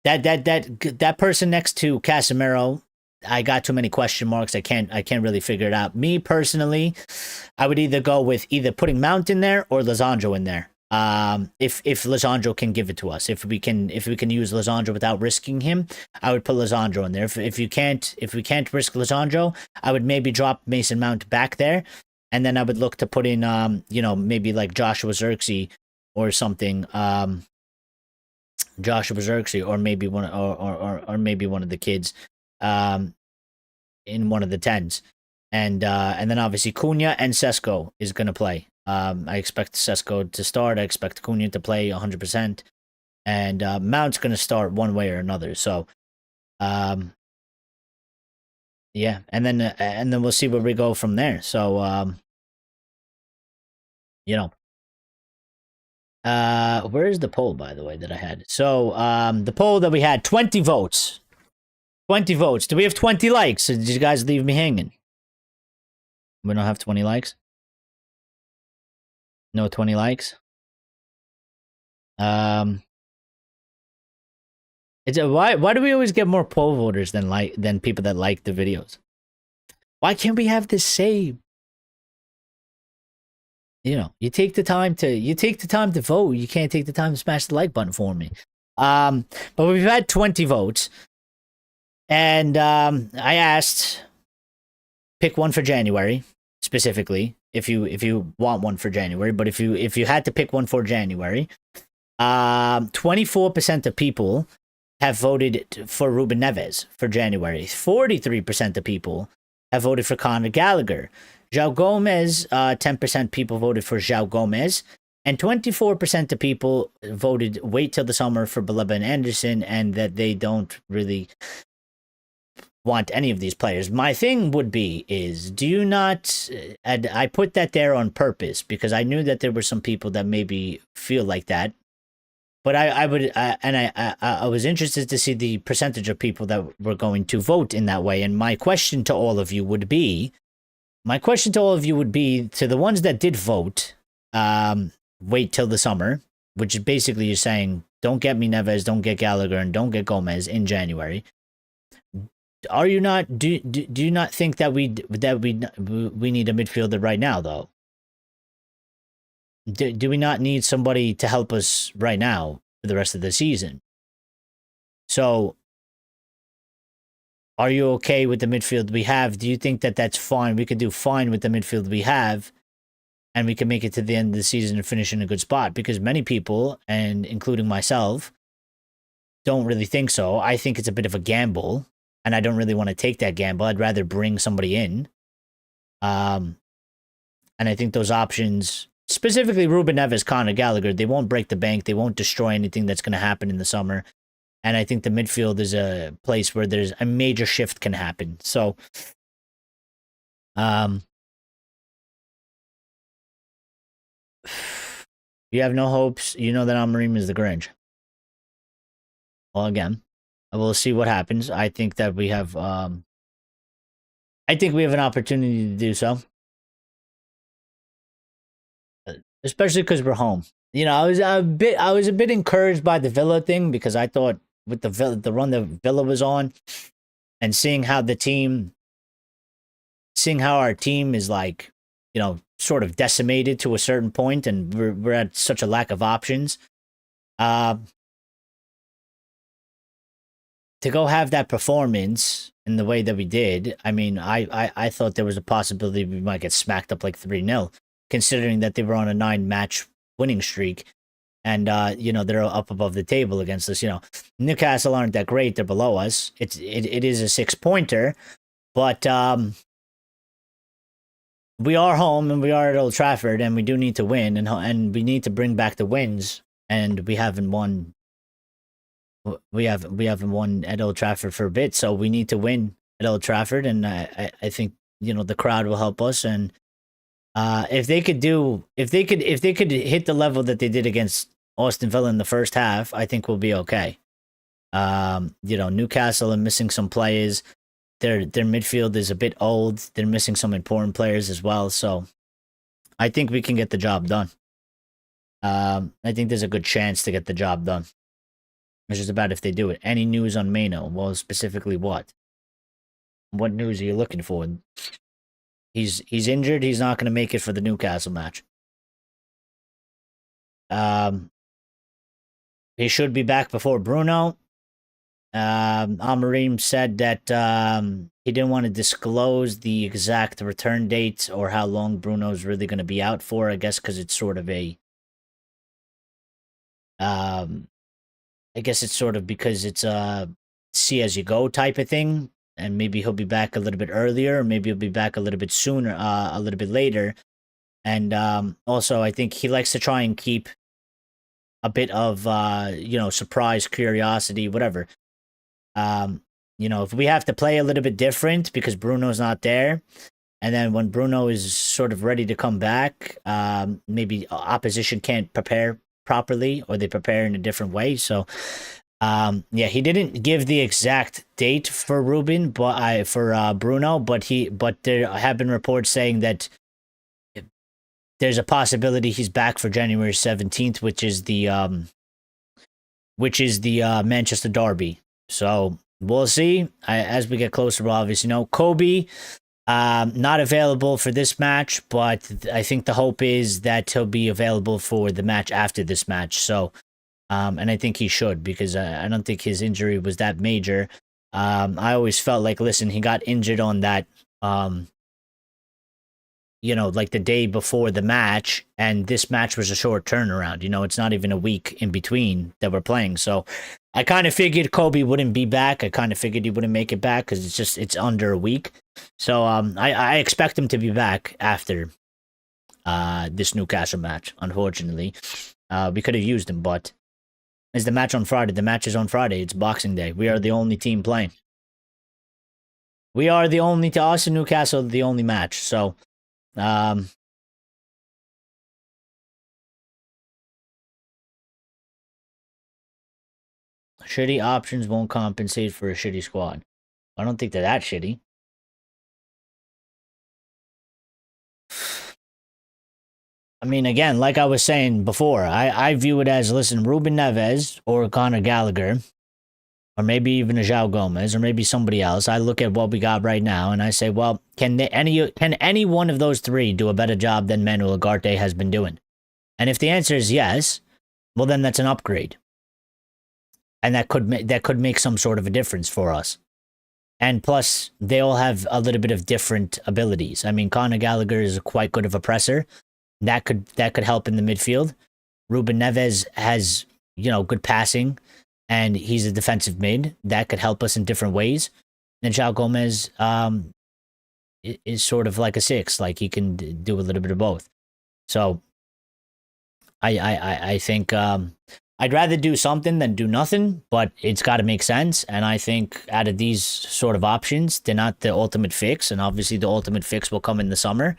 that person next to Casemiro, I got too many question marks. I can't really figure it out. Me personally, I would either go with either putting Mount in there or Lisandro in there. If Lisandro can give it to us, if we can use Lisandro without risking him, I would put Lisandro in there. If we can't risk Lisandro, I would maybe drop Mason Mount back there, and then I would look to put in maybe like Joshua Zirkzee or something. Joshua Zirkzee, or maybe maybe one of the kids in one of the 10s. And then obviously Cunha and Sesko is going to play. I expect Sesko to start. I expect Cunha to play 100%. And Mount's going to start one way or another. So, yeah. And then we'll see where we go from there. So, where's the poll, by the way, that I had? So, the poll that we had, 20 votes. 20 votes. Do we have 20 likes? Or did you guys leave me hanging? We don't have 20 likes? No 20 likes? Why do we always get more poll voters than people that like the videos? Why can't we have this saved? You take the time to vote. You can't take the time to smash the like button for me. But we've had 20 votes. And I asked, pick one for January specifically, if you want one for January. But if you had to pick one for January, 24% of people have voted for Ruben Neves for January. 43% of people have voted for Conor Gallagher. João Gomez, 10% people voted for João Gomez. And 24% of people voted wait till the summer for Baleba and Anderson, and that they don't really want any of these players. My thing would be do you not, and I put that there on purpose because I knew that there were some people that maybe feel like that, but I was interested to see the percentage of people that were going to vote in that way. And my question to all of you would be, to the ones that did vote, wait till the summer, which is basically you're saying, don't get me Neves, don't get Gallagher, and don't get Gomez in January. Are you not? Do you not think that we need a midfielder right now, though? Do we not need somebody to help us right now for the rest of the season? So, are you okay with the midfield we have? Do you think that that's fine? We could do fine with the midfield we have, and we can make it to the end of the season and finish in a good spot. Because many people, and including myself, don't really think so. I think it's a bit of a gamble. And I don't really want to take that gamble. I'd rather bring somebody in. And I think those options, specifically Ruben Neves, Conor Gallagher, they won't break the bank. They won't destroy anything that's going to happen in the summer. And I think the midfield is a place where there's a major shift can happen. So, you have no hopes. You know that Amorim is the Grinch. Well, again, we'll see what happens. I think that we have an opportunity to do so. Especially because we're home. I was a bit encouraged by the Villa thing, because I thought with the run that Villa was on, and seeing how our team is like, sort of decimated to a certain point, and we're at such a lack of options. To go have that performance in the way that we did, I mean, I thought there was a possibility we might get smacked up like 3-0, considering that they were on a 9-match winning streak. And, they're up above the table against us. Newcastle aren't that great. They're below us. It is a 6-pointer, but we are home and we are at Old Trafford, and we do need to win, and we need to bring back the wins, and we haven't won. We haven't won at Old Trafford for a bit, so we need to win at Old Trafford, and I think the crowd will help us, and if they could hit the level that they did against Aston Villa in the first half, I think we'll be okay. Newcastle are missing some players. Their midfield is a bit old. They're missing some important players as well, so I think we can get the job done. I think there's a good chance to get the job done. It's just about if they do it. Any news on Mainoo? Well, specifically what? What news are you looking for? He's injured. He's not going to make it for the Newcastle match. He should be back before Bruno. Amorim said that he didn't want to disclose the exact return date or how long Bruno's really going to be out for. I guess because it's sort of a because it's a see as you go type of thing, and maybe he'll be back a little bit earlier, or maybe he'll be back a little bit sooner, a little bit later. And also, I think he likes to try and keep a bit of surprise, curiosity, whatever. If we have to play a little bit different because Bruno's not there, and then when Bruno is sort of ready to come back, maybe opposition can't prepare properly, or they prepare in a different way. So, he didn't give the exact date for Ruben, but for Bruno, but there have been reports saying that there's a possibility he's back for January 17th, which is the Manchester Derby. So we'll see as we get closer. We'll obviously know. Kobe, not available for this match, but I think the hope is that he'll be available for the match after this match. So, and I think he should, because I don't think his injury was that major. I always felt like, listen, he got injured on that, like the day before the match, and this match was a short turnaround. It's not even a week in between that we're playing. So I kind of figured Kobe wouldn't be back. I kind of figured he wouldn't make it back because it's under a week. So I expect him to be back after this Newcastle match. Unfortunately, we could have used him, but is the match on Friday? The match is on Friday. It's Boxing Day. We are the only team playing. We are the only to us and Newcastle the only match. So shitty options won't compensate for a shitty squad. I don't think they're that shitty. I mean, again, like I was saying before, I view it as, listen, Ruben Neves or Conor Gallagher, or maybe even a João Gomez, or maybe somebody else. I look at what we got right now, and I say, well, can any one of those three do a better job than Mainoo Ugarte has been doing? And if the answer is yes, well, then that's an upgrade. And that could make some sort of a difference for us. And plus, they all have a little bit of different abilities. I mean, Conor Gallagher is quite good of a presser. That could help in the midfield. Ruben Neves has, good passing, and he's a defensive mid. That could help us in different ways. And João Gomez is sort of like a 6. Like, he can do a little bit of both. So I think I'd rather do something than do nothing, but it's got to make sense. And I think out of these sort of options, they're not the ultimate fix. And obviously the ultimate fix will come in the summer.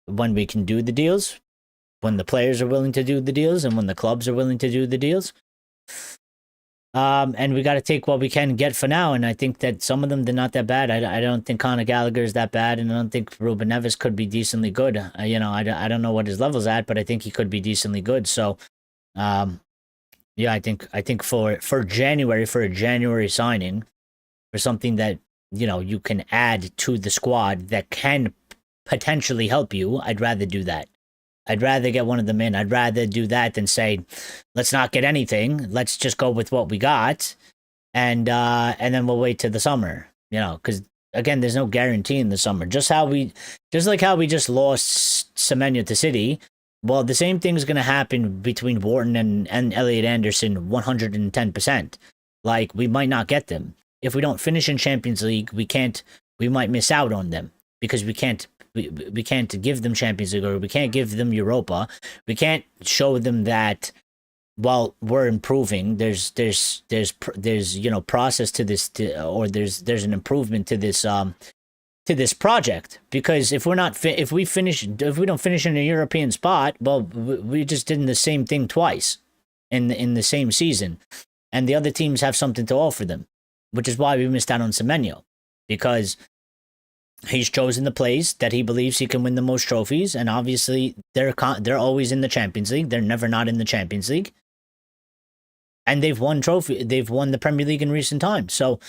When we can do the deals, when the players are willing to do the deals, and when the clubs are willing to do the deals. And we got to take what we can get for now. And I think that some of them, they're not that bad. I don't think Conor Gallagher is that bad. And I don't think Ruben Neves could be decently good. I don't know what his level's at, but I think he could be decently good. So, I think for January, for a January signing, for something that, you can add to the squad that can potentially help you, I'd rather do that. I'd rather get one of them in. I'd rather do that than say, let's not get anything. Let's just go with what we got, and then we'll wait till the summer. Because again, there's no guarantee in the summer. Just like how we just lost Semenyo to City. Well, the same thing is going to happen between Wharton and Elliot Anderson, 110%. Like, we might not get them. If we don't finish in Champions League, we might miss out on them because we can't give them Champions League, or we can't give them Europa. We can't show them that, well, we're improving. There's process to this, or there's an improvement to this project. Because if we don't finish in a European spot, well, we just did the same thing twice in the same season, and the other teams have something to offer them, which is why we missed out on Semenyo, because he's chosen the place that he believes he can win the most trophies, and obviously they're always in the Champions League. They're never not in the Champions League, and they've won the Premier League in recent times. So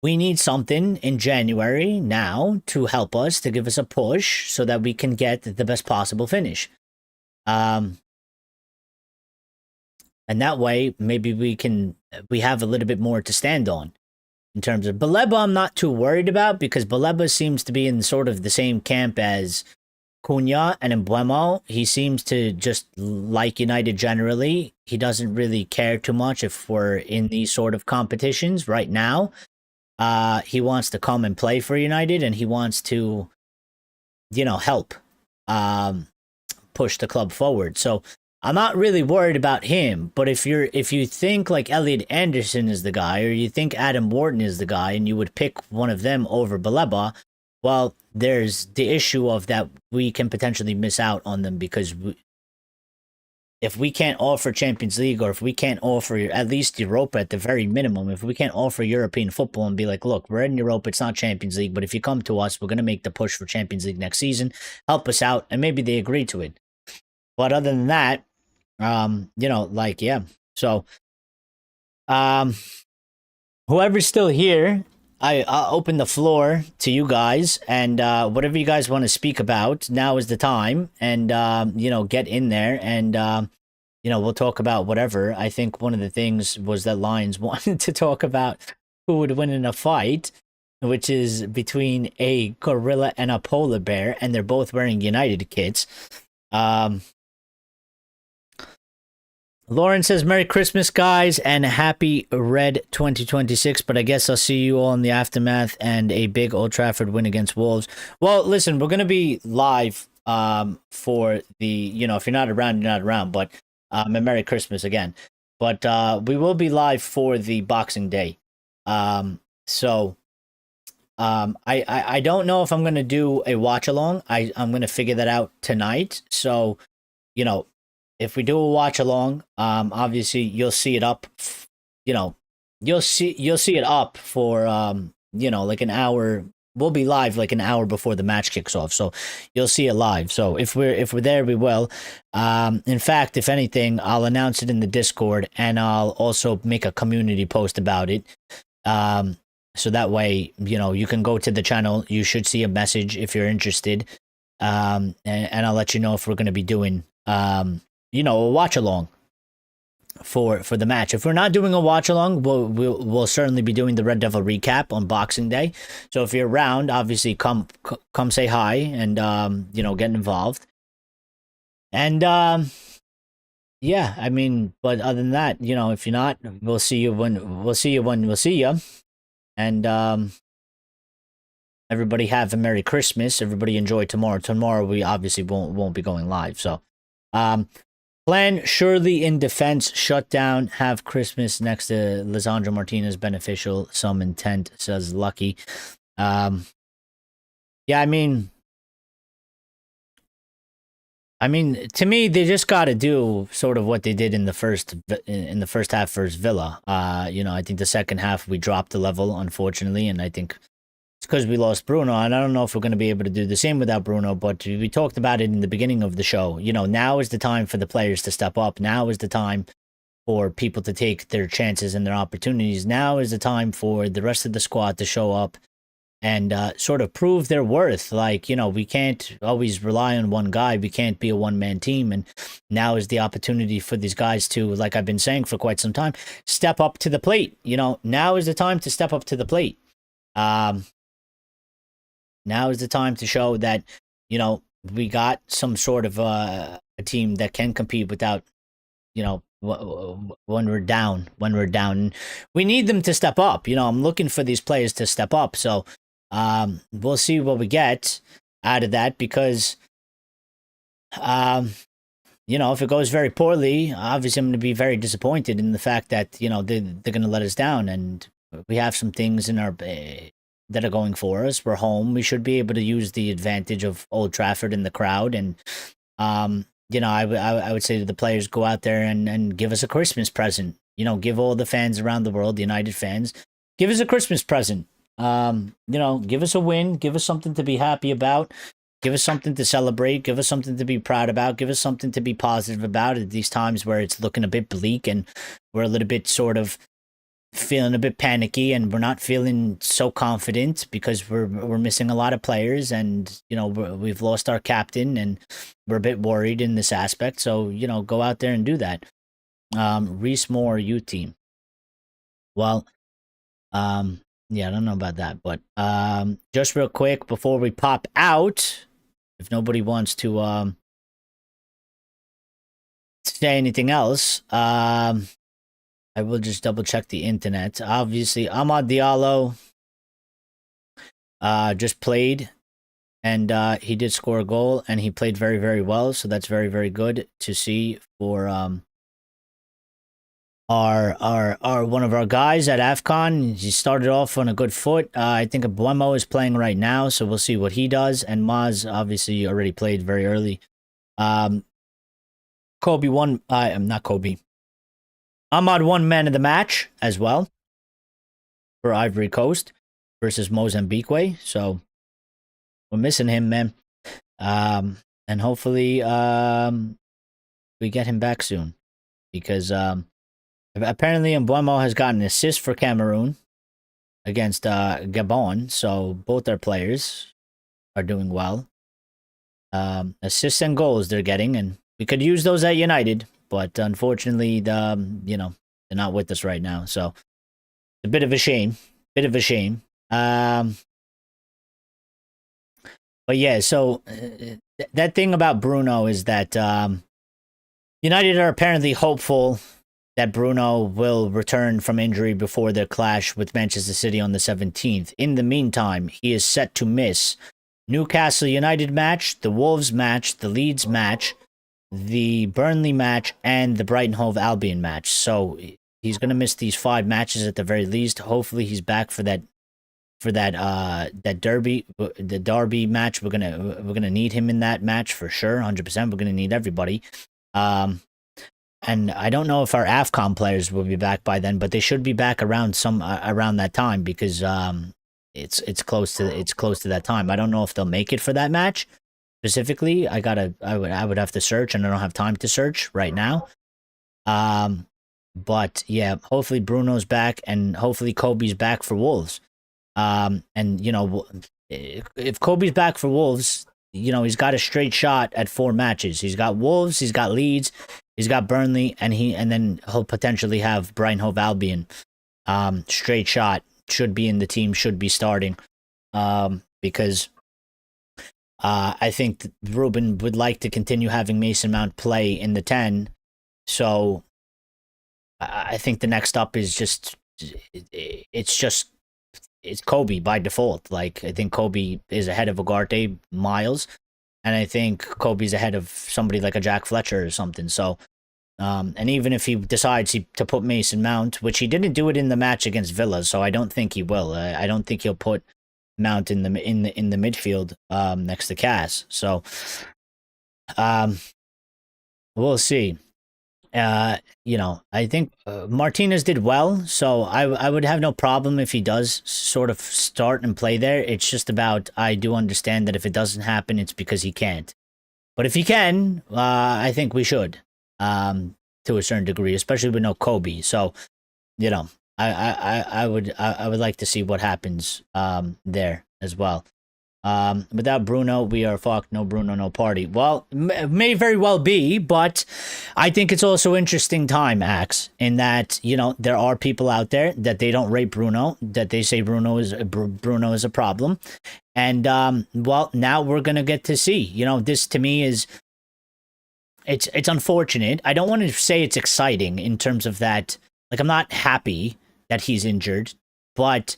we need something in January now to help us, to give us a push so that we can get the best possible finish. And that way, maybe we have a little bit more to stand on. In terms of Baleba, I'm not too worried about, because Baleba seems to be in sort of the same camp as Cunha and Mbeumo. He seems to just like United generally. He doesn't really care too much if we're in these sort of competitions right now. He wants to come and play for United, and he wants to, help push the club forward. So I'm not really worried about him. But if you think like Elliot Anderson is the guy, or you think Adam Wharton is the guy, and you would pick one of them over Baleba, well, there's the issue of that we can potentially miss out on them, because if we can't offer Champions League, or if we can't offer at least Europa at the very minimum, if we can't offer European football and be like, look, we're in Europa, it's not Champions League, but if you come to us, we're going to make the push for Champions League next season, help us out, and maybe they agree to it. But other than that, yeah. So, whoever's still here, I'll open the floor to you guys, and whatever you guys want to speak about, now is the time, and get in there, and we'll talk about whatever. I think one of the things was that Lions wanted to talk about who would win in a fight, which is between a gorilla and a polar bear, and they're both wearing United kits. Lauren says, Merry Christmas, guys, and Happy Red 2026, but I guess I'll see you all in the aftermath and a big Old Trafford win against Wolves. Well, listen, we're going to be live for the, if you're not around, you're not around, but and Merry Christmas again. But we will be live for the Boxing Day. I don't know if I'm going to do a watch-along. I'm going to figure that out tonight. So, if we do a watch along, obviously you'll see it up. You'll see it up for like an hour. We'll be live like an hour before the match kicks off, so you'll see it live. So if we're there, we will. In fact, if anything, I'll announce it in the Discord, and I'll also make a community post about it. So that way, you can go to the channel. You should see a message if you're interested, and I'll let you know if we're going to be doing a watch along for the match. If we're not doing a watch along, we'll certainly be doing the Red Devil recap on Boxing Day. So if you're around, obviously come say hi and get involved. And yeah, I mean, but other than that, if you're not, we'll see you when we'll see you. And everybody have a Merry Christmas. Everybody enjoy tomorrow. Tomorrow we obviously won't be going live. So plan surely in defense, shut down, have Christmas next to Lisandro Martinez beneficial, some intent, says Lucky. Yeah, I mean, to me, they just got to do sort of what they did in the first half versus Villa. I think the second half we dropped the level, unfortunately, and I think it's because we lost Bruno, and I don't know if we're going to be able to do the same without Bruno, but we talked about it in the beginning of the show. Now is the time for the players to step up. Now is the time for people to take their chances and their opportunities. Now is the time for the rest of the squad to show up and sort of prove their worth. Like, you know, we can't always rely on one guy. We can't be a one-man team. And now is the opportunity for these guys to, like I've been saying for quite some time, step up to the plate. You know, now is the time to step up to the plate. Now is the time to show that, you know, we got some sort of a team that can compete without, you know, when we're down. And we need them to step up. You know, I'm looking for these players to step up. So we'll see what we get out of that, because, you know, if it goes very poorly, obviously I'm going to be very disappointed in the fact that, you know, they're going to let us down. And we have some things in our that are going for us. We're home. We should be able to use the advantage of Old Trafford and the crowd. And, you know, I would say to the players, go out there and give us a Christmas present. You know, give all the fans around the world, the United fans, give us a Christmas present. You know, give us a win, give us something to be happy about, give us something to celebrate, give us something to be proud about, give us something to be positive about at these times where it's looking a bit bleak and we're a little bit sort of feeling a bit panicky and we're not feeling so confident because we're missing a lot of players, and, you know, we've lost our captain and we're a bit worried in this aspect. So, you know, go out there and do that. Reese Moore youth team. Well, yeah, I don't know about that, but just real quick before we pop out, if nobody wants to say anything else, I will just double check the internet. Obviously, Amad Diallo just played, and he did score a goal, and he played very, very well. So that's very, very good to see for our one of our guys at AFCON. He started off on a good foot. I think Buemo is playing right now, so we'll see what he does. And Maz obviously already played very early. Kobe won. Not Kobe. Ahmad won man of the match as well for Ivory Coast versus Mozambique. So we're missing him, man. And hopefully we get him back soon, because apparently Mbuemo has gotten an assist for Cameroon against Gabon. So both our players are doing well. Assists and goals they're getting, and we could use those at United. But unfortunately, you know, they're not with us right now. So it's a bit of a shame. But yeah, so that thing about Bruno is that United are apparently hopeful that Bruno will return from injury before their clash with Manchester City on the 17th. In the meantime, he is set to miss Newcastle United match, the Wolves match, the Leeds match, the Burnley match, and the Brighton Hove Albion match. So he's going to miss these 5 matches at the very least. Hopefully he's back for that derby, the derby match. We're gonna need him in that match for sure, 100%. We're gonna need everybody. And I don't know if our AFCON players will be back by then, but they should be back around that time, because it's close to that time. I don't know if they'll make it for that match specifically. I would have to search, and I don't have time to search right now. But yeah, hopefully Bruno's back, and hopefully Kobe's back for Wolves. And you know, if Kobe's back for Wolves, you know, he's got a straight shot at 4 matches. He's got Wolves, he's got Leeds, he's got Burnley, and then he'll potentially have Brighton Hove Albion. Straight shot, should be in the team, should be starting. Because I think Ruben would like to continue having Mason Mount play in the 10. So I think the next up is it's Kobe by default. Like, I think Kobe is ahead of Ugarte miles, and I think Kobe's ahead of somebody like a Jack Fletcher or something. So, and even if he decides to put Mason Mount, which he didn't do it in the match against Villa, so I don't think he will. I don't think he'll put Mount in the midfield next to Cass. So, we'll see. You know, I think Martinez did well, so I would have no problem if he does sort of start and play there. It's just about, I do understand that if it doesn't happen, it's because he can't. But if he can, I think we should, to a certain degree, especially with no Kobe. So, you know, I would like to see what happens there. as well. Without Bruno, we are fucked. No Bruno, no party. Well, may very well be, but I think it's also interesting time, Axe, in that, you know, there are people out there that they don't rate Bruno, that they say Bruno is a problem. And, well, now we're going to get to see, you know, this to me is, it's unfortunate. I don't want to say it's exciting in terms of that. Like, I'm not happy that he's injured, but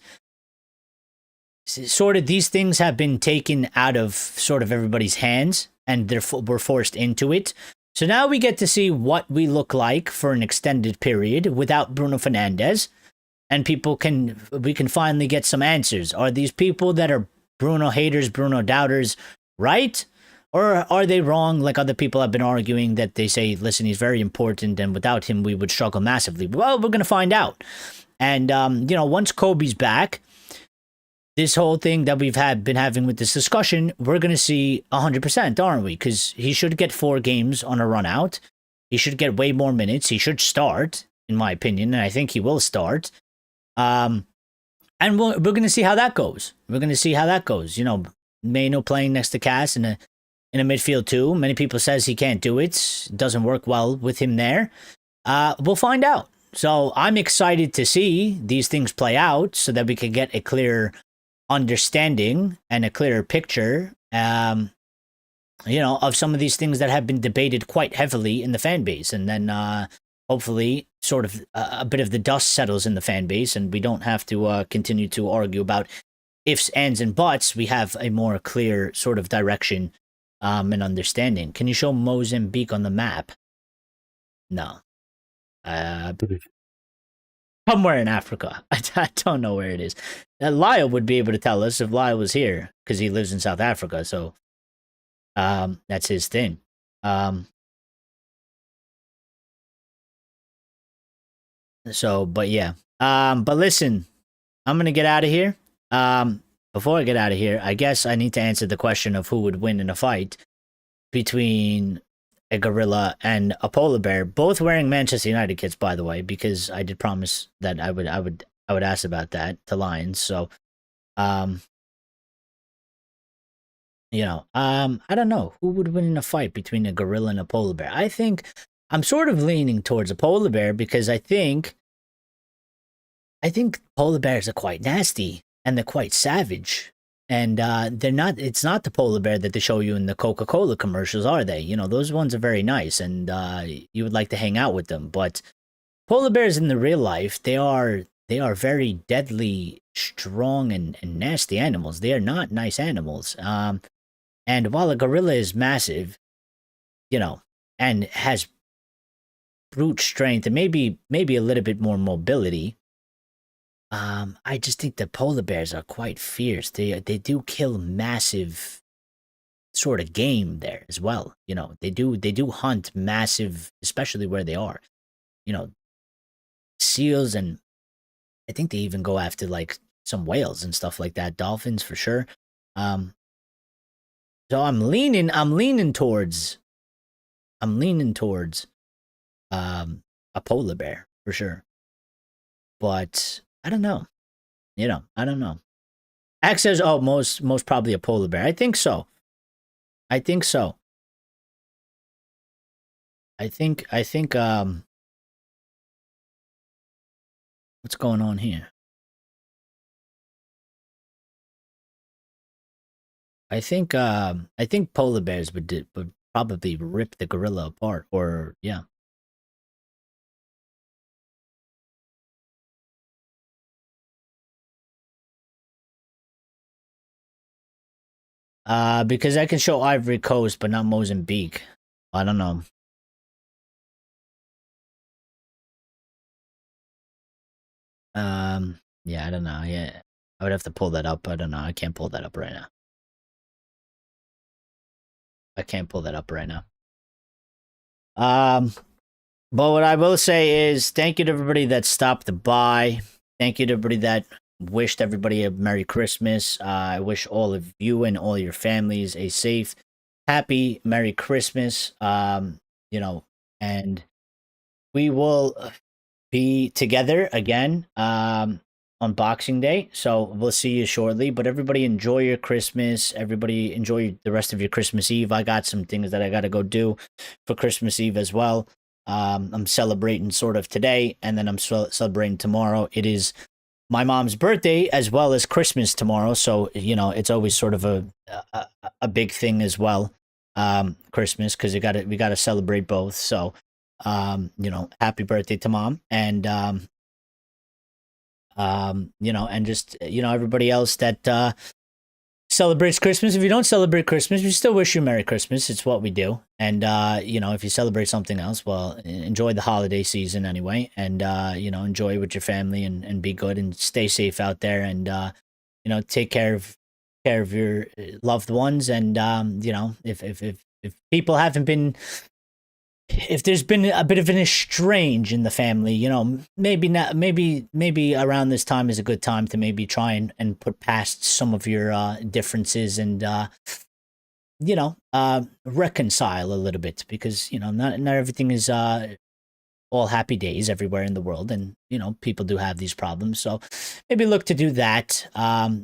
sort of these things have been taken out of sort of everybody's hands, and we're forced into it. So now we get to see what we look like for an extended period without Bruno Fernandes, and we can finally get some answers. Are these people that are Bruno haters, Bruno doubters, right? Or are they wrong, like other people have been arguing, that they say, listen, he's very important, and without him, we would struggle massively. Well, we're going to find out. And, you know, once Kobe's back, this whole thing that we've been having with this discussion, we're going to see 100%, aren't we? Because he should get 4 games on a run out. He should get way more minutes. He should start, in my opinion, and I think he will start. And we're going to see how that goes. We're going to see how that goes. You know, Mainoo playing next to Cass in a midfield too. Many people says he can't do it. It doesn't work well with him there. We'll find out. So I'm excited to see these things play out so that we can get a clear understanding and a clearer picture, you know, of some of these things that have been debated quite heavily in the fan base. And then hopefully sort of a bit of the dust settles in the fan base and we don't have to continue to argue about ifs, ands, and buts. We have a more clear sort of direction and understanding. Can you show Mozambique on the map? No. Somewhere in Africa. I don't know where it is. Lyle would be able to tell us if Lyle was here, because he lives in South Africa, so that's his thing. But yeah. But listen, I'm gonna get out of here. Before I get out of here, I guess I need to answer the question of who would win in a fight between a gorilla and a polar bear, both wearing Manchester United kits, by the way, because I did promise that I would ask about that to Lions. So, you know, I don't know who would win in a fight between a gorilla and a polar bear. I think I'm sort of leaning towards a polar bear because I think polar bears are quite nasty and they're quite savage. And they're not. It's not the polar bear that they show you in the Coca-Cola commercials, are they? You know, those ones are very nice, and you would like to hang out with them. But polar bears in the real life, they are very deadly, strong, and nasty animals. They are not nice animals. And while a gorilla is massive, you know, and has brute strength and maybe a little bit more mobility, I just think the polar bears are quite fierce. They do kill massive sort of game there as well. You know, they do hunt massive, especially where they are. You know, seals, and I think they even go after like some whales and stuff like that. Dolphins for sure. So I'm leaning towards a polar bear for sure. But I don't know. You know, I don't know. Axe says, oh, most probably a polar bear. I think so. I think what's going on here? I think polar bears would probably rip the gorilla apart, or yeah. Because I can show Ivory Coast, but not Mozambique. I don't know. Yeah, I don't know. Yeah, I would have to pull that up. I don't know. I can't pull that up right now. I can't pull that up right now. But what I will say is thank you to everybody that stopped by. Thank you to everybody that wished everybody a Merry Christmas. I wish all of you and all your families a safe, happy Merry Christmas. You know, and we will be together again on on Boxing Day. So we'll see you shortly. But everybody enjoy your Christmas. Everybody enjoy the rest of your Christmas Eve. I got some things that I got to go do for Christmas Eve as well. I'm celebrating sort of today, and then I'm celebrating tomorrow. It is my mom's birthday as well as Christmas tomorrow. So, you know, it's always sort of a big thing as well. Christmas, because we got to celebrate both. So, you know, happy birthday to mom. And, you know, and just, you know, everybody else that celebrates Christmas. If you don't celebrate Christmas, we still wish you Merry Christmas. It's what we do. And, you know, if you celebrate something else, well, enjoy the holiday season anyway. And, you know, enjoy with your family and be good and stay safe out there. And, you know, take care of your loved ones. And, you know, if people haven't been, if there's been a bit of an exchange in the family, you know, maybe not, maybe around this time is a good time to maybe try and put past some of your differences and you know, reconcile a little bit, because you know not everything is all happy days everywhere in the world, and you know people do have these problems. So maybe look to do that,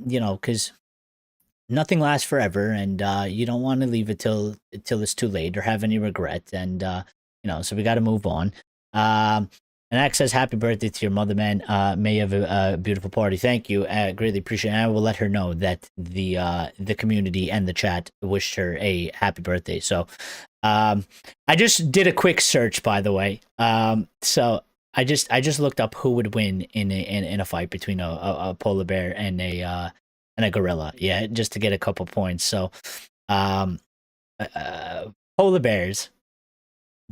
you know, because nothing lasts forever, and you don't want to leave it till it's too late or have any regret. And you know, so we got to move on. And Axe says, "Happy birthday to your mother, man. May you have a beautiful party." Thank you. Greatly appreciate it. And I will let her know that the community and the chat wished her a happy birthday. So, I just did a quick search, by the way. So I just looked up who would win in a fight between a polar bear and a gorilla. Yeah, just to get a couple points. So, polar bears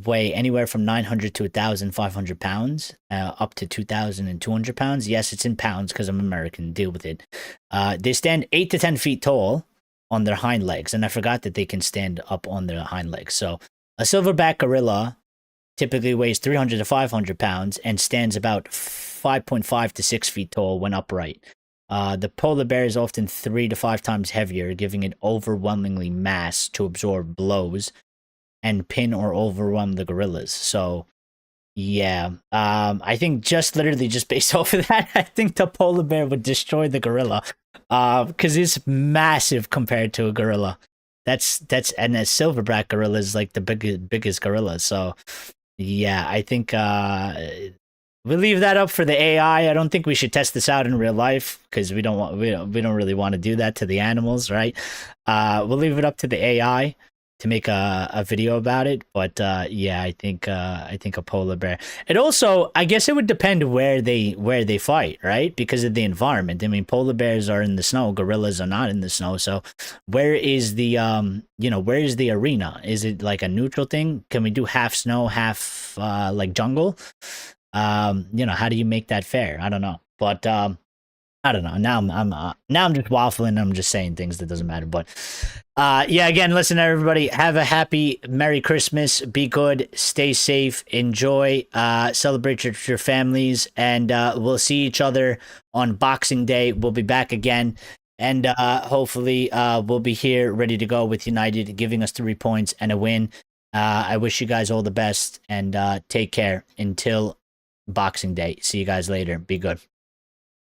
weigh anywhere from 900 to 1,500 pounds, up to 2,200 pounds. Yes, it's in pounds because I'm American. Deal with it. They stand 8 to 10 feet tall on their hind legs, and I forgot that they can stand up on their hind legs. So a silverback gorilla typically weighs 300 to 500 pounds and stands about 5.5 to 6 feet tall when upright. The polar bear is often 3 to 5 times heavier, giving it overwhelmingly mass to absorb blows and pin or overwhelm the gorillas. So yeah, I think literally just based off of that, I think the polar bear would destroy the gorilla, because it's massive compared to a gorilla. That's and a silverback gorilla is like the biggest gorilla. So yeah, I think we'll leave that up for the AI. I don't think we should test this out in real life, because we don't really want to do that to the animals, right? We'll leave it up to the AI to make a video about it. But yeah, I think a polar bear. It also, I guess it would depend where they fight, right? Because of the environment. I mean, polar bears are in the snow, gorillas are not in the snow. So where is the you know, where is the arena? Is it like a neutral thing? Can we do half snow, half like jungle? You know, how do you make that fair? I don't know. But I don't know. Now I'm just waffling. I'm just saying things that doesn't matter. But yeah, again, listen, everybody, have a happy Merry Christmas. Be good, stay safe, enjoy, celebrate your families, and we'll see each other on Boxing Day. We'll be back again, and hopefully we'll be here ready to go with United, giving us 3 points and a win. I wish you guys all the best, and take care until Boxing Day. See you guys later. Be good.